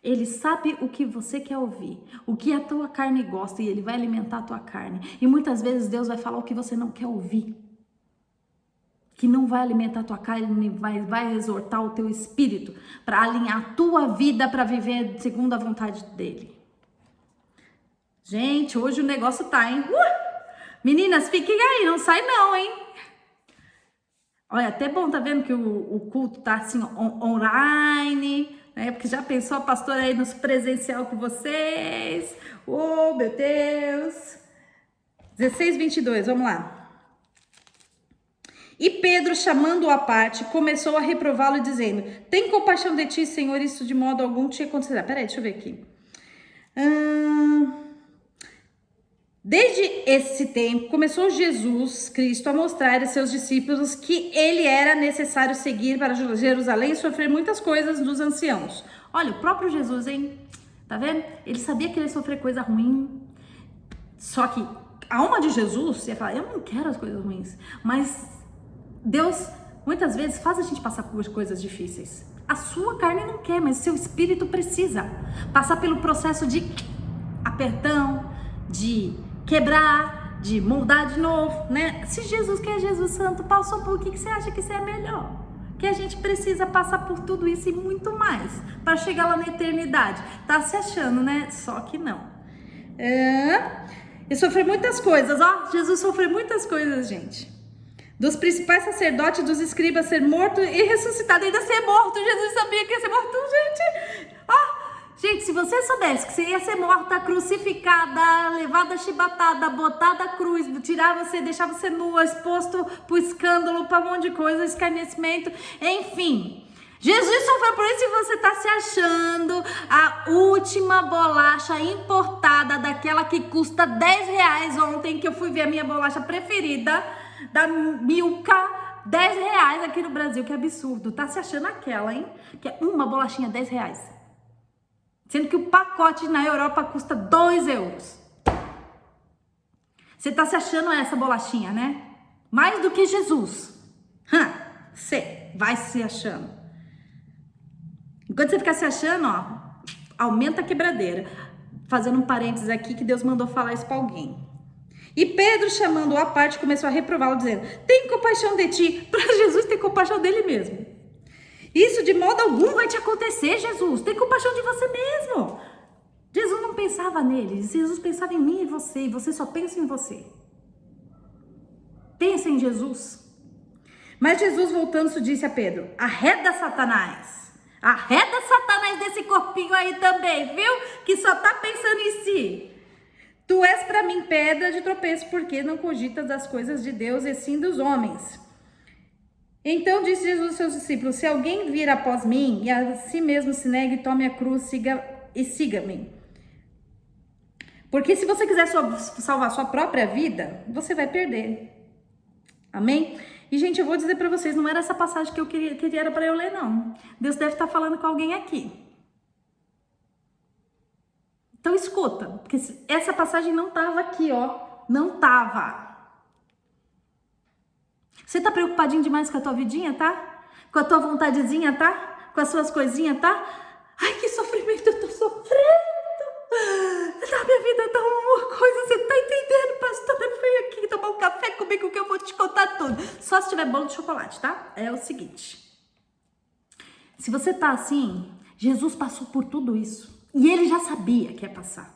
Ele sabe o que você quer ouvir, o que a tua carne gosta, e ele vai alimentar a tua carne. E muitas vezes Deus vai falar o que você não quer ouvir, que não vai alimentar a tua carne, vai exortar o teu espírito para alinhar a tua vida para viver segundo a vontade dele. Gente, hoje o negócio tá, hein? Meninas, fiquem aí, não sai não, hein? Olha, até bom, tá vendo que o culto tá assim, online... Porque já pensou a pastora aí nos presencial com vocês? Oh, meu Deus! 16, 22, vamos lá. E Pedro, chamando-o à parte, começou a reprová-lo, dizendo, tem compaixão de ti, Senhor, isso de modo algum te acontecerá. Peraí, deixa eu ver aqui. Desde esse tempo, começou Jesus Cristo a mostrar a seus discípulos que ele era necessário seguir para Jerusalém e sofrer muitas coisas dos anciãos. Olha, o próprio Jesus, hein? Tá vendo? Ele sabia que ele ia sofrer coisa ruim. Só que a alma de Jesus ia falar, eu não quero as coisas ruins. Mas Deus, muitas vezes, faz a gente passar por coisas difíceis. A sua carne não quer, mas o seu espírito precisa passar pelo processo de apertão, de quebrar, de moldar de novo, né? Se Jesus, que é Jesus Santo, passou por que você acha que isso é melhor? Que a gente precisa passar por tudo isso e muito mais para chegar lá na eternidade. Tá se achando, né? Só que não. E sofreu muitas coisas, ó. Jesus sofreu muitas coisas, gente. Dos principais sacerdotes, dos escribas, ser morto e ressuscitado. Ainda ser morto. Jesus sabia que ia ser morto, gente. Ó, gente, se você soubesse que você ia ser morta, crucificada, levada chibatada, botada à cruz, tirar você, deixar você nua, exposto pro escândalo, pra um monte de coisa, escarnecimento, enfim. Jesus sofreu por isso e você tá se achando a última bolacha importada, daquela que custa R$10 ontem, que eu fui ver a minha bolacha preferida, da Milka, R$10 aqui no Brasil, que absurdo. Tá se achando aquela, hein? Que é uma bolachinha R$10. Sendo que o pacote na Europa custa €2. Você tá se achando essa bolachinha, né? Mais do que Jesus. Você vai se achando. Enquanto você ficar se achando, ó, aumenta a quebradeira. Fazendo um parênteses aqui, que Deus mandou falar isso pra alguém. E Pedro, chamando-o à parte, começou a reprová-lo, dizendo: tem compaixão de ti. Para Jesus ter compaixão dele mesmo. Isso de modo algum vai te acontecer, Jesus. Tem compaixão de você mesmo. Jesus não pensava nele. Jesus pensava em mim e você só pensa em você. Pensa em Jesus. Mas Jesus, voltando-se, disse a Pedro: arreda, Satanás. Arreda, Satanás, desse corpinho aí também, viu? Que só tá pensando em si. Tu és para mim pedra de tropeço, porque não cogitas das coisas de Deus e sim dos homens. Então disse Jesus aos seus discípulos: se alguém vir após mim e a si mesmo se negue, tome a cruz siga-me. Porque se você quiser salvar sua própria vida, você vai perder. Amém? E, gente, eu vou dizer para vocês, não era essa passagem que eu queria era para eu ler, não. Deus deve estar falando com alguém aqui. Então, escuta, porque essa passagem não estava aqui, ó. Não estava. Você tá preocupadinho demais com a tua vidinha, tá? Com a tua vontadezinha, tá? Com as suas coisinhas, tá? Ai, que sofrimento, eu tô sofrendo. A minha vida tá uma coisa, você tá entendendo, pastora? Vem aqui tomar um café comigo que eu vou te contar tudo. Só se tiver bolo de chocolate, tá? É o seguinte. Se você tá assim, Jesus passou por tudo isso. E ele já sabia que ia passar.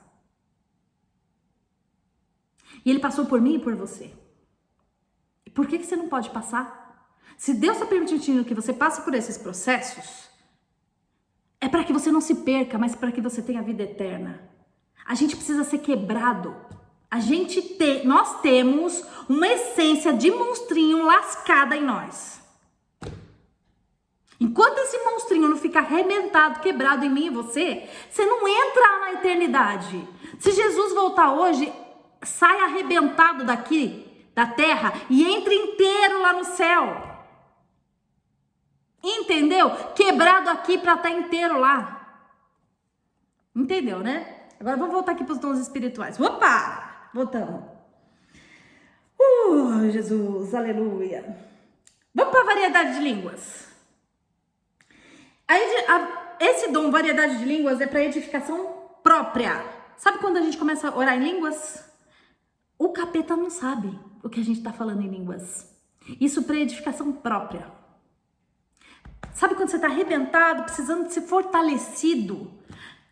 E ele passou por mim e por você. Por que você não pode passar? Se Deus está permitindo que você passe por esses processos, é para que você não se perca, mas para que você tenha vida eterna. A gente precisa ser quebrado. Nós temos uma essência de monstrinho lascada em nós. Enquanto esse monstrinho não ficar arrebentado, quebrado em mim e você não entra na eternidade. Se Jesus voltar hoje, sai arrebentado daqui, da terra, e entra inteiro lá no céu. Entendeu? Quebrado aqui para estar inteiro lá. Entendeu, né? Agora vamos voltar aqui para os dons espirituais. Opa! Voltamos. Jesus, aleluia. Vamos para a variedade de línguas. Esse dom, variedade de línguas, é para edificação própria. Sabe quando a gente começa a orar em línguas? O capeta não sabe o que a gente está falando em línguas. Isso para edificação própria. Sabe quando você está arrebentado, precisando de ser fortalecido?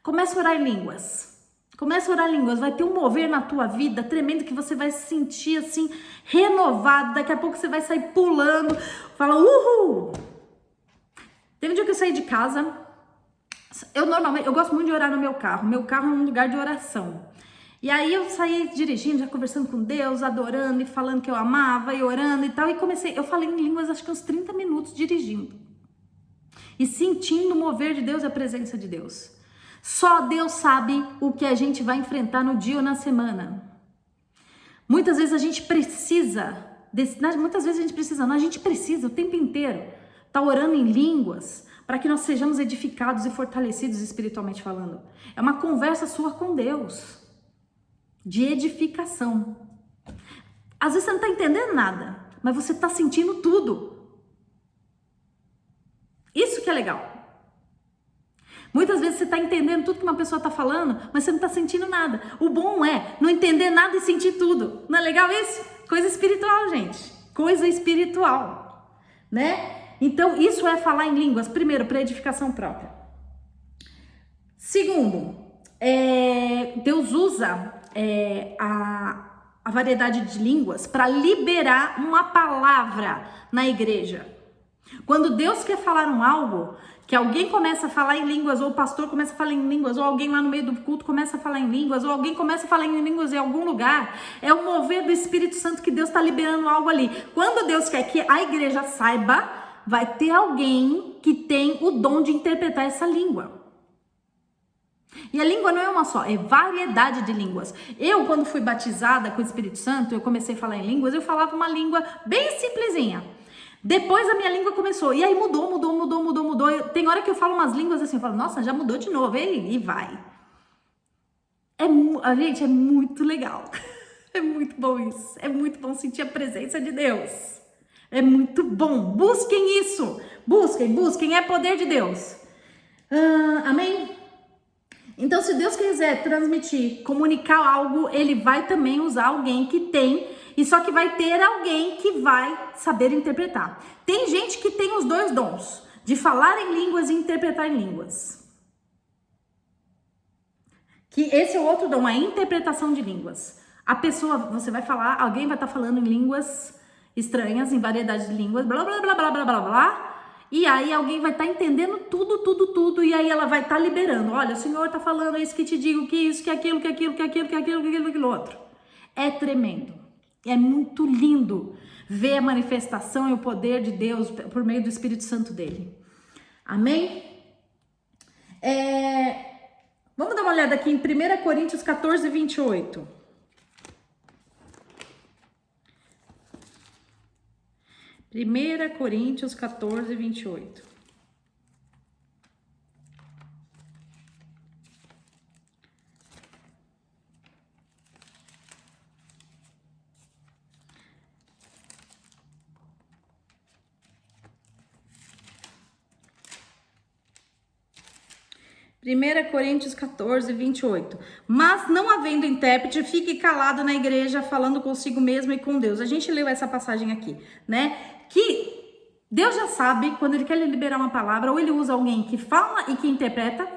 Começa a orar em línguas. Começa a orar em línguas. Vai ter um mover na tua vida tremendo que você vai se sentir assim, renovado. Daqui a pouco você vai sair pulando. Fala, uhul! Teve um dia que eu saí de casa. Eu gosto muito de orar no meu carro. Meu carro é um lugar de oração. E aí eu saí dirigindo, já conversando com Deus, adorando e falando que eu amava e orando e tal. E eu falei em línguas acho que uns 30 minutos dirigindo. E sentindo o mover de Deus e a presença de Deus. Só Deus sabe o que a gente vai enfrentar no dia ou na semana. Muitas vezes a gente precisa o tempo inteiro estar orando em línguas para que nós sejamos edificados e fortalecidos espiritualmente falando. É uma conversa sua com Deus, de edificação. Às vezes você não está entendendo nada, mas você está sentindo tudo. Isso que é legal. Muitas vezes você está entendendo tudo que uma pessoa está falando, mas você não está sentindo nada. O bom é não entender nada e sentir tudo. Não é legal isso? Coisa espiritual, gente. Coisa espiritual, né? Então, isso é falar em línguas. Primeiro, para edificação própria. Segundo, Deus usa a variedade de línguas para liberar uma palavra na igreja. Quando Deus quer falar algo, que alguém começa a falar em línguas, ou o pastor começa a falar em línguas, ou alguém lá no meio do culto começa a falar em línguas, ou alguém começa a falar em línguas em algum lugar, é o mover do Espírito Santo que Deus está liberando algo ali. Quando Deus quer que a igreja saiba, vai ter alguém que tem o dom de interpretar essa língua. E a língua não é uma só, é variedade de línguas. Eu, quando fui batizada com o Espírito Santo, eu comecei a falar em línguas, eu falava uma língua bem simplesinha. Depois a minha língua começou, e aí mudou. Tem hora que eu falo umas línguas assim, eu falo, nossa, já mudou de novo, e vai. Gente, é muito legal. É muito bom isso. É muito bom sentir a presença de Deus. É muito bom. Busquem isso. Busquem. É poder de Deus. Amém? Então, se Deus quiser transmitir, comunicar algo, Ele vai também usar alguém que tem, e só que vai ter alguém que vai saber interpretar. Tem gente que tem os dois dons, de falar em línguas e interpretar em línguas. Que esse é o outro dom, a interpretação de línguas. A pessoa, você vai falar, alguém vai estar falando em línguas estranhas, em variedade de línguas, blá, blá, blá, blá, blá, blá, blá. E aí alguém vai estar entendendo tudo, e aí ela vai estar liberando. Olha, o Senhor está falando, é isso que te digo, que isso, que aquilo, que outro. É tremendo. É muito lindo ver a manifestação e o poder de Deus por meio do Espírito Santo dele. Amém? Vamos dar uma olhada aqui em 1 Coríntios 14, 28. 1 Coríntios 14, 28. Primeira Coríntios 14, 28. Mas não havendo intérprete, fique calado na igreja, falando consigo mesmo e com Deus. A gente leu essa passagem aqui, né? Que Deus já sabe, quando Ele quer liberar uma palavra, ou Ele usa alguém que fala e que interpreta,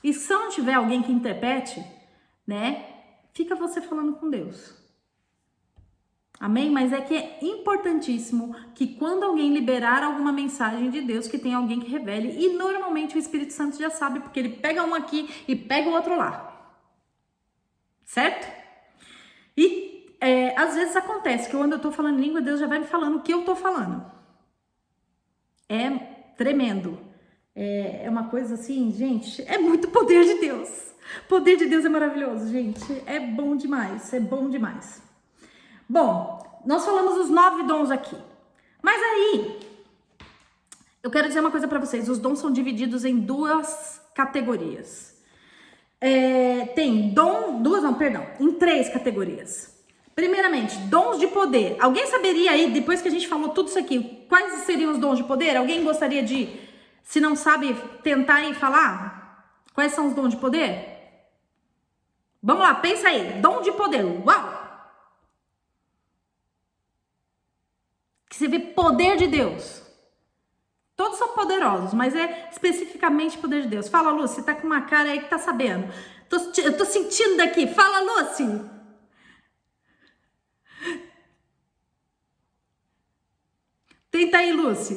e se não tiver alguém que interprete, né, fica você falando com Deus. Amém? Mas é que é importantíssimo que quando alguém liberar alguma mensagem de Deus, que tem alguém que revele, e normalmente o Espírito Santo já sabe, porque ele pega um aqui e pega o outro lá. Certo? E às vezes acontece que quando eu tô falando língua, Deus já vai me falando o que eu tô falando. É tremendo. É uma coisa assim, gente, é muito poder de Deus. O poder de Deus é maravilhoso, gente. É bom demais, Bom, nós falamos os 9 dons aqui. Mas aí, eu quero dizer uma coisa para vocês. Os dons são divididos em 2 categorias. Em 3 categorias. Primeiramente, dons de poder. Alguém saberia aí, depois que a gente falou tudo isso aqui, quais seriam os dons de poder? Alguém gostaria de, se não sabe, tentar e falar? Quais são os dons de poder? Vamos lá, pensa aí. Dom de poder. Uau! Que você vê poder de Deus. Todos são poderosos, mas é especificamente poder de Deus. Fala, Lúcia, você tá com uma cara aí que tá sabendo. Eu tô sentindo daqui. Fala, Lúcia. Tenta aí, Lúcia.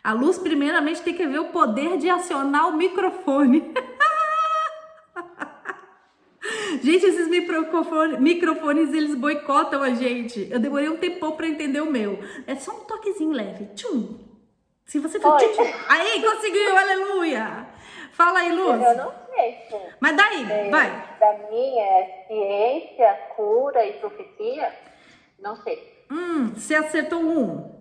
A Luz, primeiramente, tem que ver o poder de acionar o microfone. Gente, esses microfones, eles boicotam a gente. Eu demorei um tempão pra entender o meu. É só um toquezinho leve. Tchum. Se você for... Aí, conseguiu, aleluia. Fala aí, Luz. Eu não sei. Mas daí, vai. Pra mim é ciência, cura e profecia. Não sei. Você acertou um.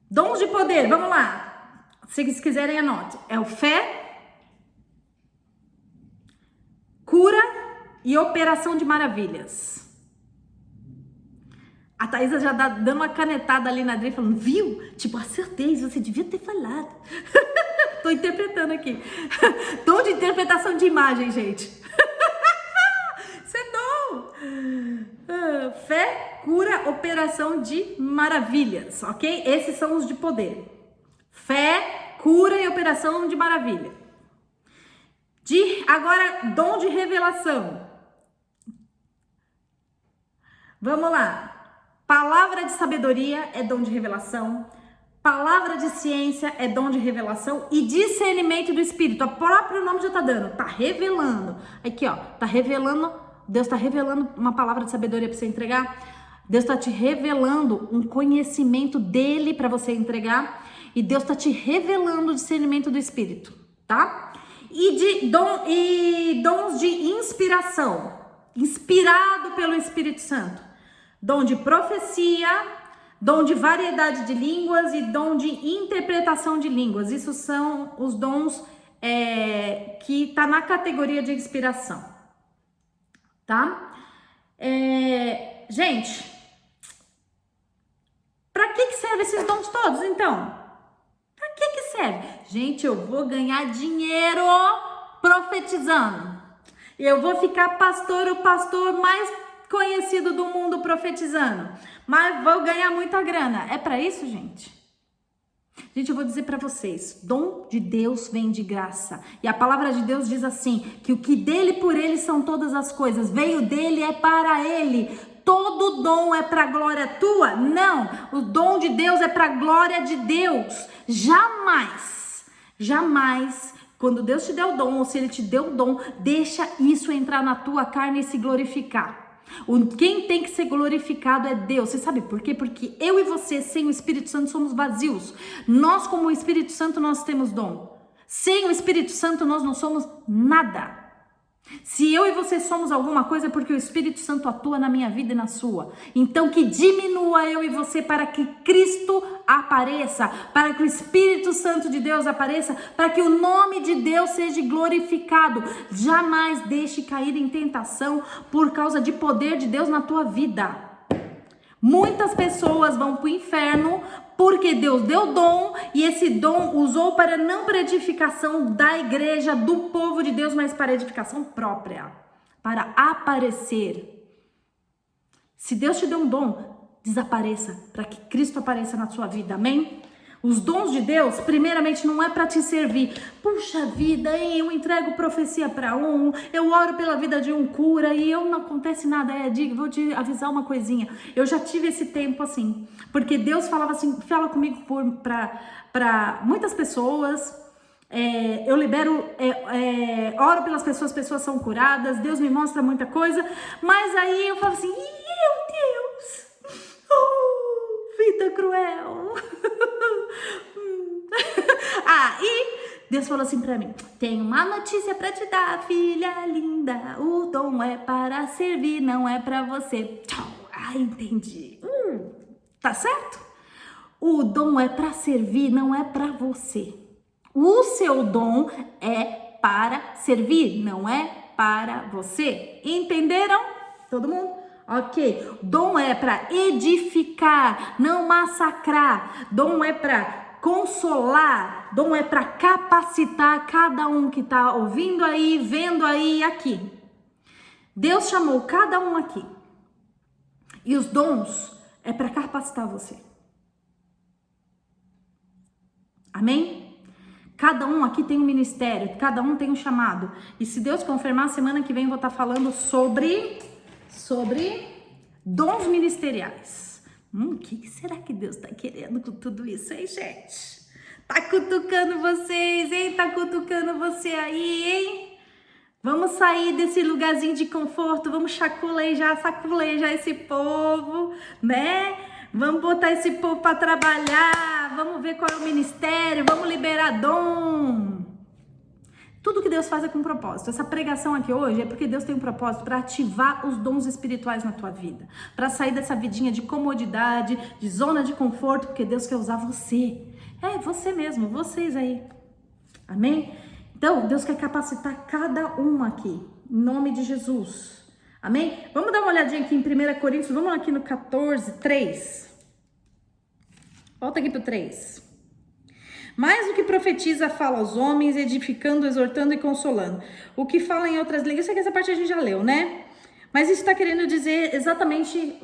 Dons de poder, vamos lá. Se quiserem, anote. É o fé, cura e operação de maravilhas. A Thaisa já tá dando uma canetada ali na Adri, falando, viu? Tipo, acertei, você devia ter falado. Tô interpretando aqui. Dom de interpretação de imagem, gente. Isso é dom. Fé, cura, operação de maravilhas, ok? Esses são os de poder. Fé, cura e operação de maravilha. Agora, dom de revelação. Vamos lá. Palavra de sabedoria é dom de revelação. Palavra de ciência é dom de revelação. E discernimento do Espírito. O próprio nome já tá dando. Tá revelando. Aqui, ó. Tá revelando. Deus tá revelando uma palavra de sabedoria para você entregar. Deus tá te revelando um conhecimento dele para você entregar. E Deus tá te revelando o discernimento do Espírito. Tá? E dons de inspiração. Inspirado pelo Espírito Santo. Dom de profecia, dom de variedade de línguas e dom de interpretação de línguas. Isso são os dons que tá na categoria de inspiração, tá? Gente, para que servem esses dons todos, então? Para que serve? Gente, eu vou ganhar dinheiro profetizando. Eu vou ficar o pastor mais conhecido do mundo profetizando, mas vou ganhar muita grana. É para isso, gente? Gente, eu vou dizer para vocês, dom de Deus vem de graça. E a palavra de Deus diz assim, que o que dele por ele são todas as coisas, veio dele é para ele. Todo dom é para glória tua? Não, o dom de Deus é para glória de Deus. Jamais, quando Deus te deu o dom, ou se ele te deu o dom, deixa isso entrar na tua carne e se glorificar. Quem tem que ser glorificado é Deus. Você sabe por quê? Porque eu e você, sem o Espírito Santo, somos vazios. Nós, como o Espírito Santo, nós temos dom. Sem o Espírito Santo, nós não somos nada. Se eu e você somos alguma coisa, é porque o Espírito Santo atua na minha vida e na sua. Então que diminua eu e você para que Cristo apareça, para que o Espírito Santo de Deus apareça, para que o nome de Deus seja glorificado. Jamais deixe cair em tentação por causa de poder de Deus na tua vida. Muitas pessoas vão para o inferno porque Deus deu dom e esse dom usou não para edificação da igreja, do povo de Deus, mas para edificação própria, para aparecer. Se Deus te deu um dom, desapareça, para que Cristo apareça na sua vida, amém? Os dons de Deus, primeiramente, não é para te servir. Puxa vida, hein? Eu entrego profecia para um, eu oro pela vida de um, cura, e não acontece nada. Vou te avisar uma coisinha. Eu já tive esse tempo assim, porque Deus falava assim, fala comigo para muitas pessoas. Eu libero, oro pelas pessoas são curadas, Deus me mostra muita coisa, mas aí eu falo assim, meu Deus, vida cruel. E Deus falou assim pra mim, tem uma notícia pra te dar, filha linda, o dom é para servir, não é pra você. Tchau. Entendi. Tá certo? O dom é pra servir, não é pra você. O seu dom é para servir, não é para você. Entenderam? Todo mundo? Ok. Dom é para edificar, não massacrar. Dom é para consolar. Dom é para capacitar cada um que está ouvindo aí, vendo aí, aqui. Deus chamou cada um aqui. E os dons é para capacitar você. Amém? Cada um aqui tem um ministério, cada um tem um chamado. E se Deus confirmar, semana que vem eu vou estar falando sobre dons ministeriais. O que será que Deus está querendo com tudo isso, hein, gente? Tá cutucando vocês, hein? Tá cutucando você aí, hein? Vamos sair desse lugarzinho de conforto, vamos saculejar esse povo, né? Vamos botar esse povo para trabalhar, vamos ver qual é o ministério, vamos liberar dom. Tudo que Deus faz é com propósito. Essa pregação aqui hoje é porque Deus tem um propósito para ativar os dons espirituais na tua vida. Para sair dessa vidinha de comodidade, de zona de conforto, porque Deus quer usar você. Você mesmo, vocês aí. Amém? Então, Deus quer capacitar cada um aqui. Em nome de Jesus. Amém? Vamos dar uma olhadinha aqui em 1 Coríntios. Vamos aqui no 14, 3. Volta aqui pro 3. Mais o que profetiza fala aos homens, edificando, exortando e consolando. O que fala em outras línguas, eu sei que essa parte a gente já leu, né? Mas isso está querendo dizer exatamente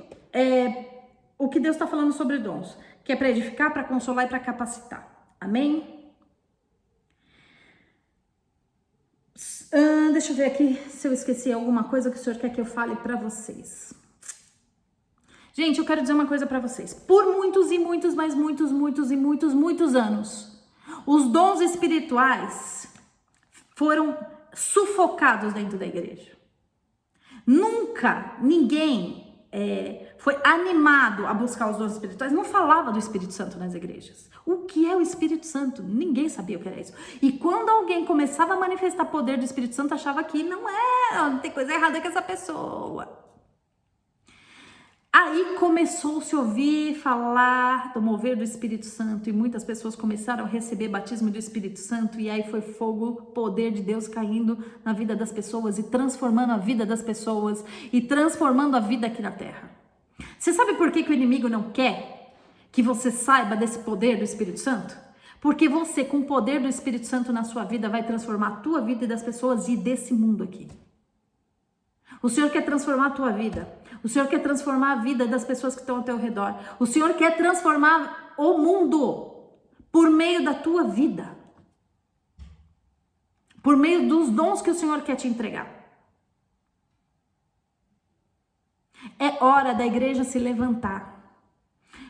o que Deus está falando sobre dons. Que é para edificar, para consolar e para capacitar. Amém? Deixa eu ver aqui se eu esqueci alguma coisa que o Senhor quer que eu fale para vocês. Gente, eu quero dizer uma coisa para vocês. Por muitos e muitos, mas muitos anos, os dons espirituais foram sufocados dentro da igreja. Nunca ninguém foi animado a buscar os dons espirituais. Não falava do Espírito Santo nas igrejas. O que é o Espírito Santo? Ninguém sabia o que era isso. E quando alguém começava a manifestar poder do Espírito Santo, achava que não tem coisa errada com essa pessoa. Aí começou-se a ouvir falar do mover do Espírito Santo e muitas pessoas começaram a receber batismo do Espírito Santo e aí foi fogo, poder de Deus caindo na vida das pessoas e transformando a vida das pessoas e transformando a vida aqui na terra. Você sabe por que o inimigo não quer que você saiba desse poder do Espírito Santo? Porque você, com o poder do Espírito Santo na sua vida, vai transformar a tua vida e das pessoas e desse mundo aqui. O Senhor quer transformar a tua vida. O Senhor quer transformar a vida das pessoas que estão ao teu redor. O Senhor quer transformar o mundo por meio da tua vida. Por meio dos dons que o Senhor quer te entregar. É hora da igreja se levantar.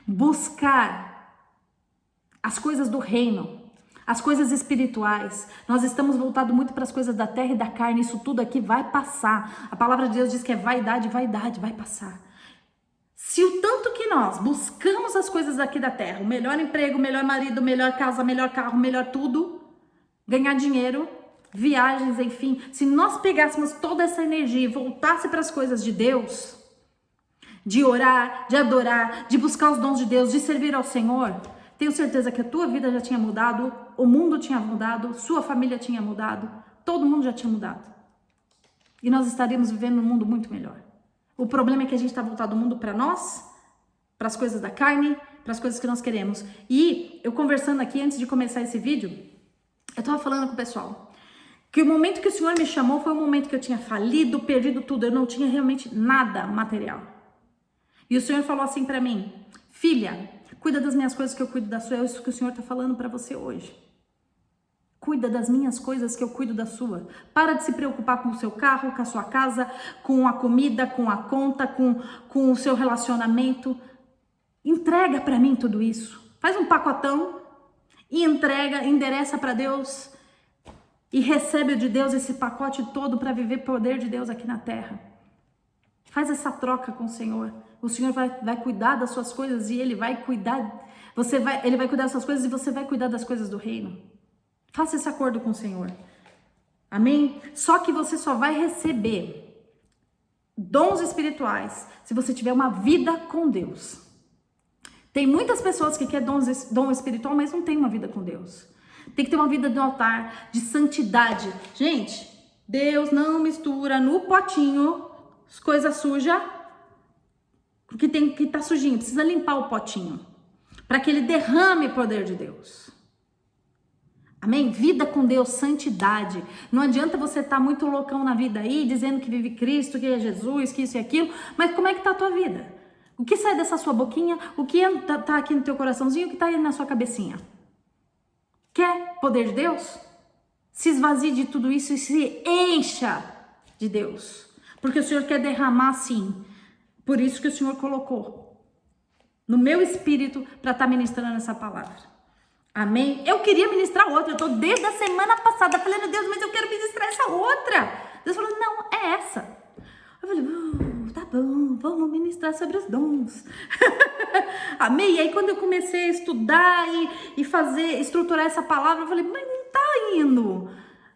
Buscar as coisas do reino. As coisas espirituais. Nós estamos voltados muito para as coisas da terra e da carne. Isso tudo aqui vai passar. A palavra de Deus diz que é vaidade, vai passar. Se o tanto que nós buscamos as coisas aqui da terra, o melhor emprego, o melhor marido, melhor casa, melhor carro, melhor tudo, ganhar dinheiro, viagens, enfim, se nós pegássemos toda essa energia e voltasse para as coisas de Deus, de orar, de adorar, de buscar os dons de Deus, de servir ao Senhor, tenho certeza que a tua vida já tinha mudado, o mundo tinha mudado, sua família tinha mudado, todo mundo já tinha mudado. E nós estaríamos vivendo um mundo muito melhor. O problema é que a gente está voltado o mundo para nós, para as coisas da carne, para as coisas que nós queremos. E eu conversando aqui, antes de começar esse vídeo, eu estava falando com o pessoal, que o momento que o Senhor me chamou foi o momento que eu tinha falido, perdido tudo, eu não tinha realmente nada material. E o Senhor falou assim para mim, filha, cuida das minhas coisas que eu cuido da sua. É isso que o Senhor está falando para você hoje. Cuida das minhas coisas que eu cuido da sua. Para de se preocupar com o seu carro, com a sua casa, com a comida, com a conta, com o seu relacionamento. Entrega para mim tudo isso. Faz um pacotão e entrega, endereça para Deus e recebe de Deus esse pacote todo para viver o poder de Deus aqui na terra. Faz essa troca com o Senhor. O Senhor vai cuidar das suas coisas e Ele vai cuidar. Ele vai cuidar das suas coisas e você vai cuidar das coisas do reino. Faça esse acordo com o Senhor. Amém? Só que você só vai receber dons espirituais se você tiver uma vida com Deus. Tem muitas pessoas que querem dom espiritual, mas não tem uma vida com Deus. Tem que ter uma vida no altar, de santidade. Gente, Deus não mistura no potinho as coisas sujas que tá sujinho. Precisa limpar o potinho para que ele derrame o poder de Deus. Amém? Vida com Deus, santidade. Não adianta você estar muito loucão na vida aí, dizendo que vive Cristo, que é Jesus, que isso e aquilo, mas como é que tá a tua vida? O que sai dessa sua boquinha? O que tá aqui no teu coraçãozinho? O que tá aí na sua cabecinha? Quer poder de Deus? Se esvazie de tudo isso e se encha de Deus. Porque o Senhor quer derramar sim. Por isso que o Senhor colocou no meu espírito para estar ministrando essa palavra. Amém? Eu queria ministrar outra. Eu tô desde a semana passada falando, Deus, mas eu quero ministrar essa outra. Deus falou, não, é essa. Eu falei, tá bom, vamos ministrar sobre os dons. Amém? E aí quando eu comecei a estudar e estruturar essa palavra, eu falei, mas não tá indo.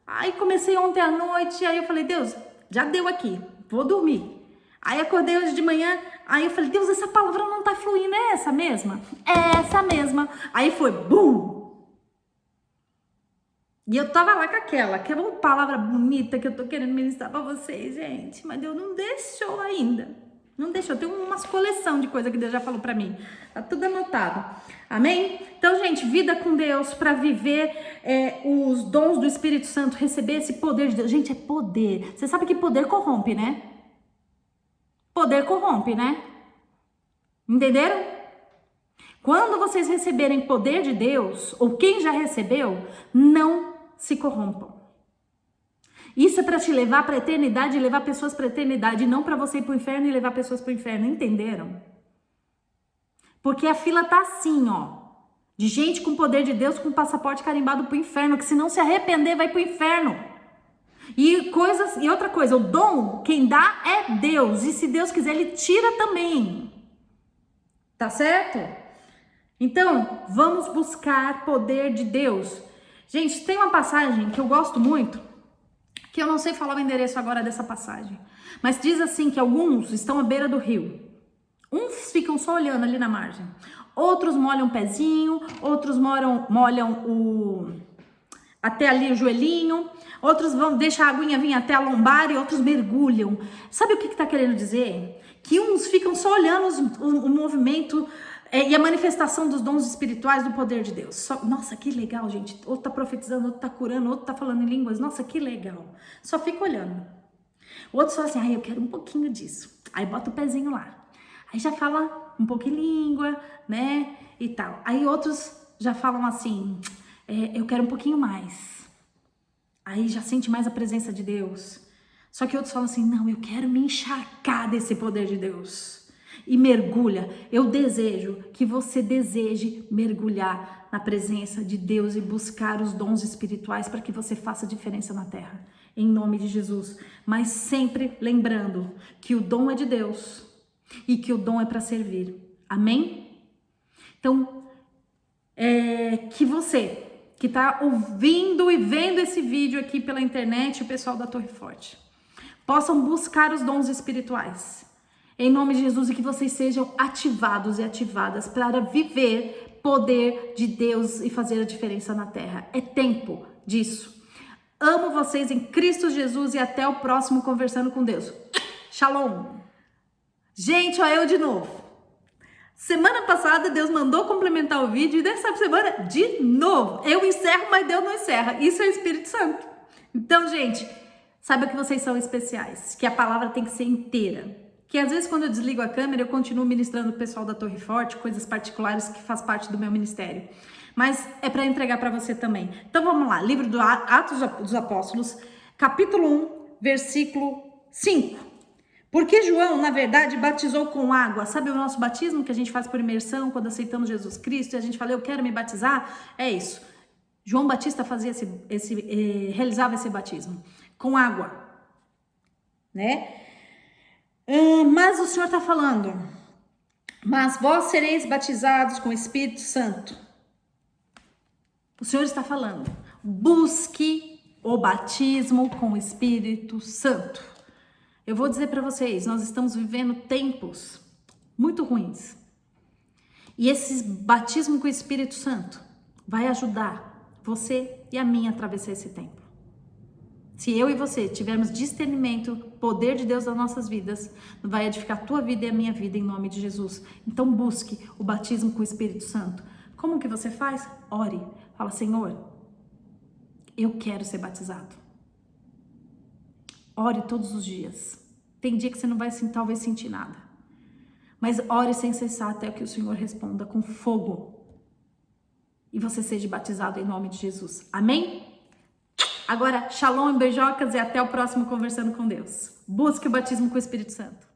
Aí comecei ontem à noite, aí eu falei, Deus, já deu aqui, vou dormir. Aí acordei hoje de manhã, aí eu falei, Deus, essa palavra não tá fluindo, é essa mesma? É essa mesma. Aí foi, bum! E eu tava lá com aquela palavra bonita que eu tô querendo ministrar pra vocês, gente. Mas Deus não deixou ainda. Não deixou. Tem umas coleção de coisa que Deus já falou pra mim. Tá tudo anotado. Amém? Então, gente, vida com Deus pra viver os dons do Espírito Santo, receber esse poder de Deus. Gente, é poder. Você sabe que poder corrompe, né? Poder corrompe, né? Entenderam? Quando vocês receberem poder de Deus, ou quem já recebeu, não se corrompam. Isso é para te levar para a eternidade e levar pessoas para a eternidade, não para você ir para o inferno e levar pessoas para o inferno, entenderam? Porque a fila tá assim, ó, de gente com poder de Deus com passaporte carimbado para o inferno, que se não se arrepender vai para o inferno. E outra coisa, o dom, quem dá é Deus, e se Deus quiser, ele tira também. Tá certo? Então, vamos buscar poder de Deus. Gente, tem uma passagem que eu gosto muito, que eu não sei falar o endereço agora dessa passagem, mas diz assim que alguns estão à beira do rio. Uns ficam só olhando ali na margem. Outros molham o pezinho, outros molham até ali o joelhinho, outros deixar a aguinha vir até a lombar e outros mergulham. Sabe o que está querendo dizer? Que uns ficam só olhando o movimento e a manifestação dos dons espirituais do poder de Deus. Nossa, que legal, gente. Outro está profetizando, outro está curando, outro está falando em línguas. Nossa, que legal. Só fica olhando. Outros falam assim, eu quero um pouquinho disso. Aí bota o pezinho lá. Aí já fala um pouco em língua, né, e tal. Aí outros já falam assim, eu quero um pouquinho mais. Aí já sente mais a presença de Deus. Só que outros falam assim, não, eu quero me encharcar desse poder de Deus. E mergulha. Eu desejo que você deseje mergulhar na presença de Deus e buscar os dons espirituais para que você faça diferença na terra. Em nome de Jesus. Mas sempre lembrando que o dom é de Deus. E que o dom é para servir. Amém? Então, que você que está ouvindo e vendo esse vídeo aqui pela internet, o pessoal da Torre Forte, possam buscar os dons espirituais. Em nome de Jesus, e que vocês sejam ativados e ativadas para viver poder de Deus e fazer a diferença na terra. É tempo disso. Amo vocês em Cristo Jesus e até o próximo Conversando com Deus. Shalom! Gente, ó, eu de novo. Semana passada Deus mandou complementar o vídeo e dessa semana de novo. Eu encerro, mas Deus não encerra. Isso é o Espírito Santo. Então, gente, saiba que vocês são especiais, que a palavra tem que ser inteira. Que às vezes quando eu desligo a câmera eu continuo ministrando o pessoal da Torre Forte, coisas particulares que faz parte do meu ministério. Mas é para entregar para você também. Então vamos lá, livro do Atos dos Apóstolos, capítulo 1, versículo 5. Porque João, na verdade, batizou com água. Sabe o nosso batismo que a gente faz por imersão quando aceitamos Jesus Cristo e a gente fala, eu quero me batizar? É isso. João Batista fazia realizava esse batismo com água, né? Mas o Senhor está falando, mas vós sereis batizados com o Espírito Santo. O Senhor está falando, busque o batismo com o Espírito Santo. Eu vou dizer para vocês, nós estamos vivendo tempos muito ruins. E esse batismo com o Espírito Santo vai ajudar você e a mim a atravessar esse tempo. Se eu e você tivermos discernimento, poder de Deus nas nossas vidas, vai edificar a tua vida e a minha vida em nome de Jesus. Então busque o batismo com o Espírito Santo. Como que você faz? Ore. Fala, Senhor, eu quero ser batizado. Ore todos os dias. Tem dia que você não vai talvez sentir nada. Mas ore sem cessar até que o Senhor responda com fogo. E você seja batizado em nome de Jesus. Amém? Agora, shalom, beijocas e até o próximo Conversando com Deus. Busque o batismo com o Espírito Santo.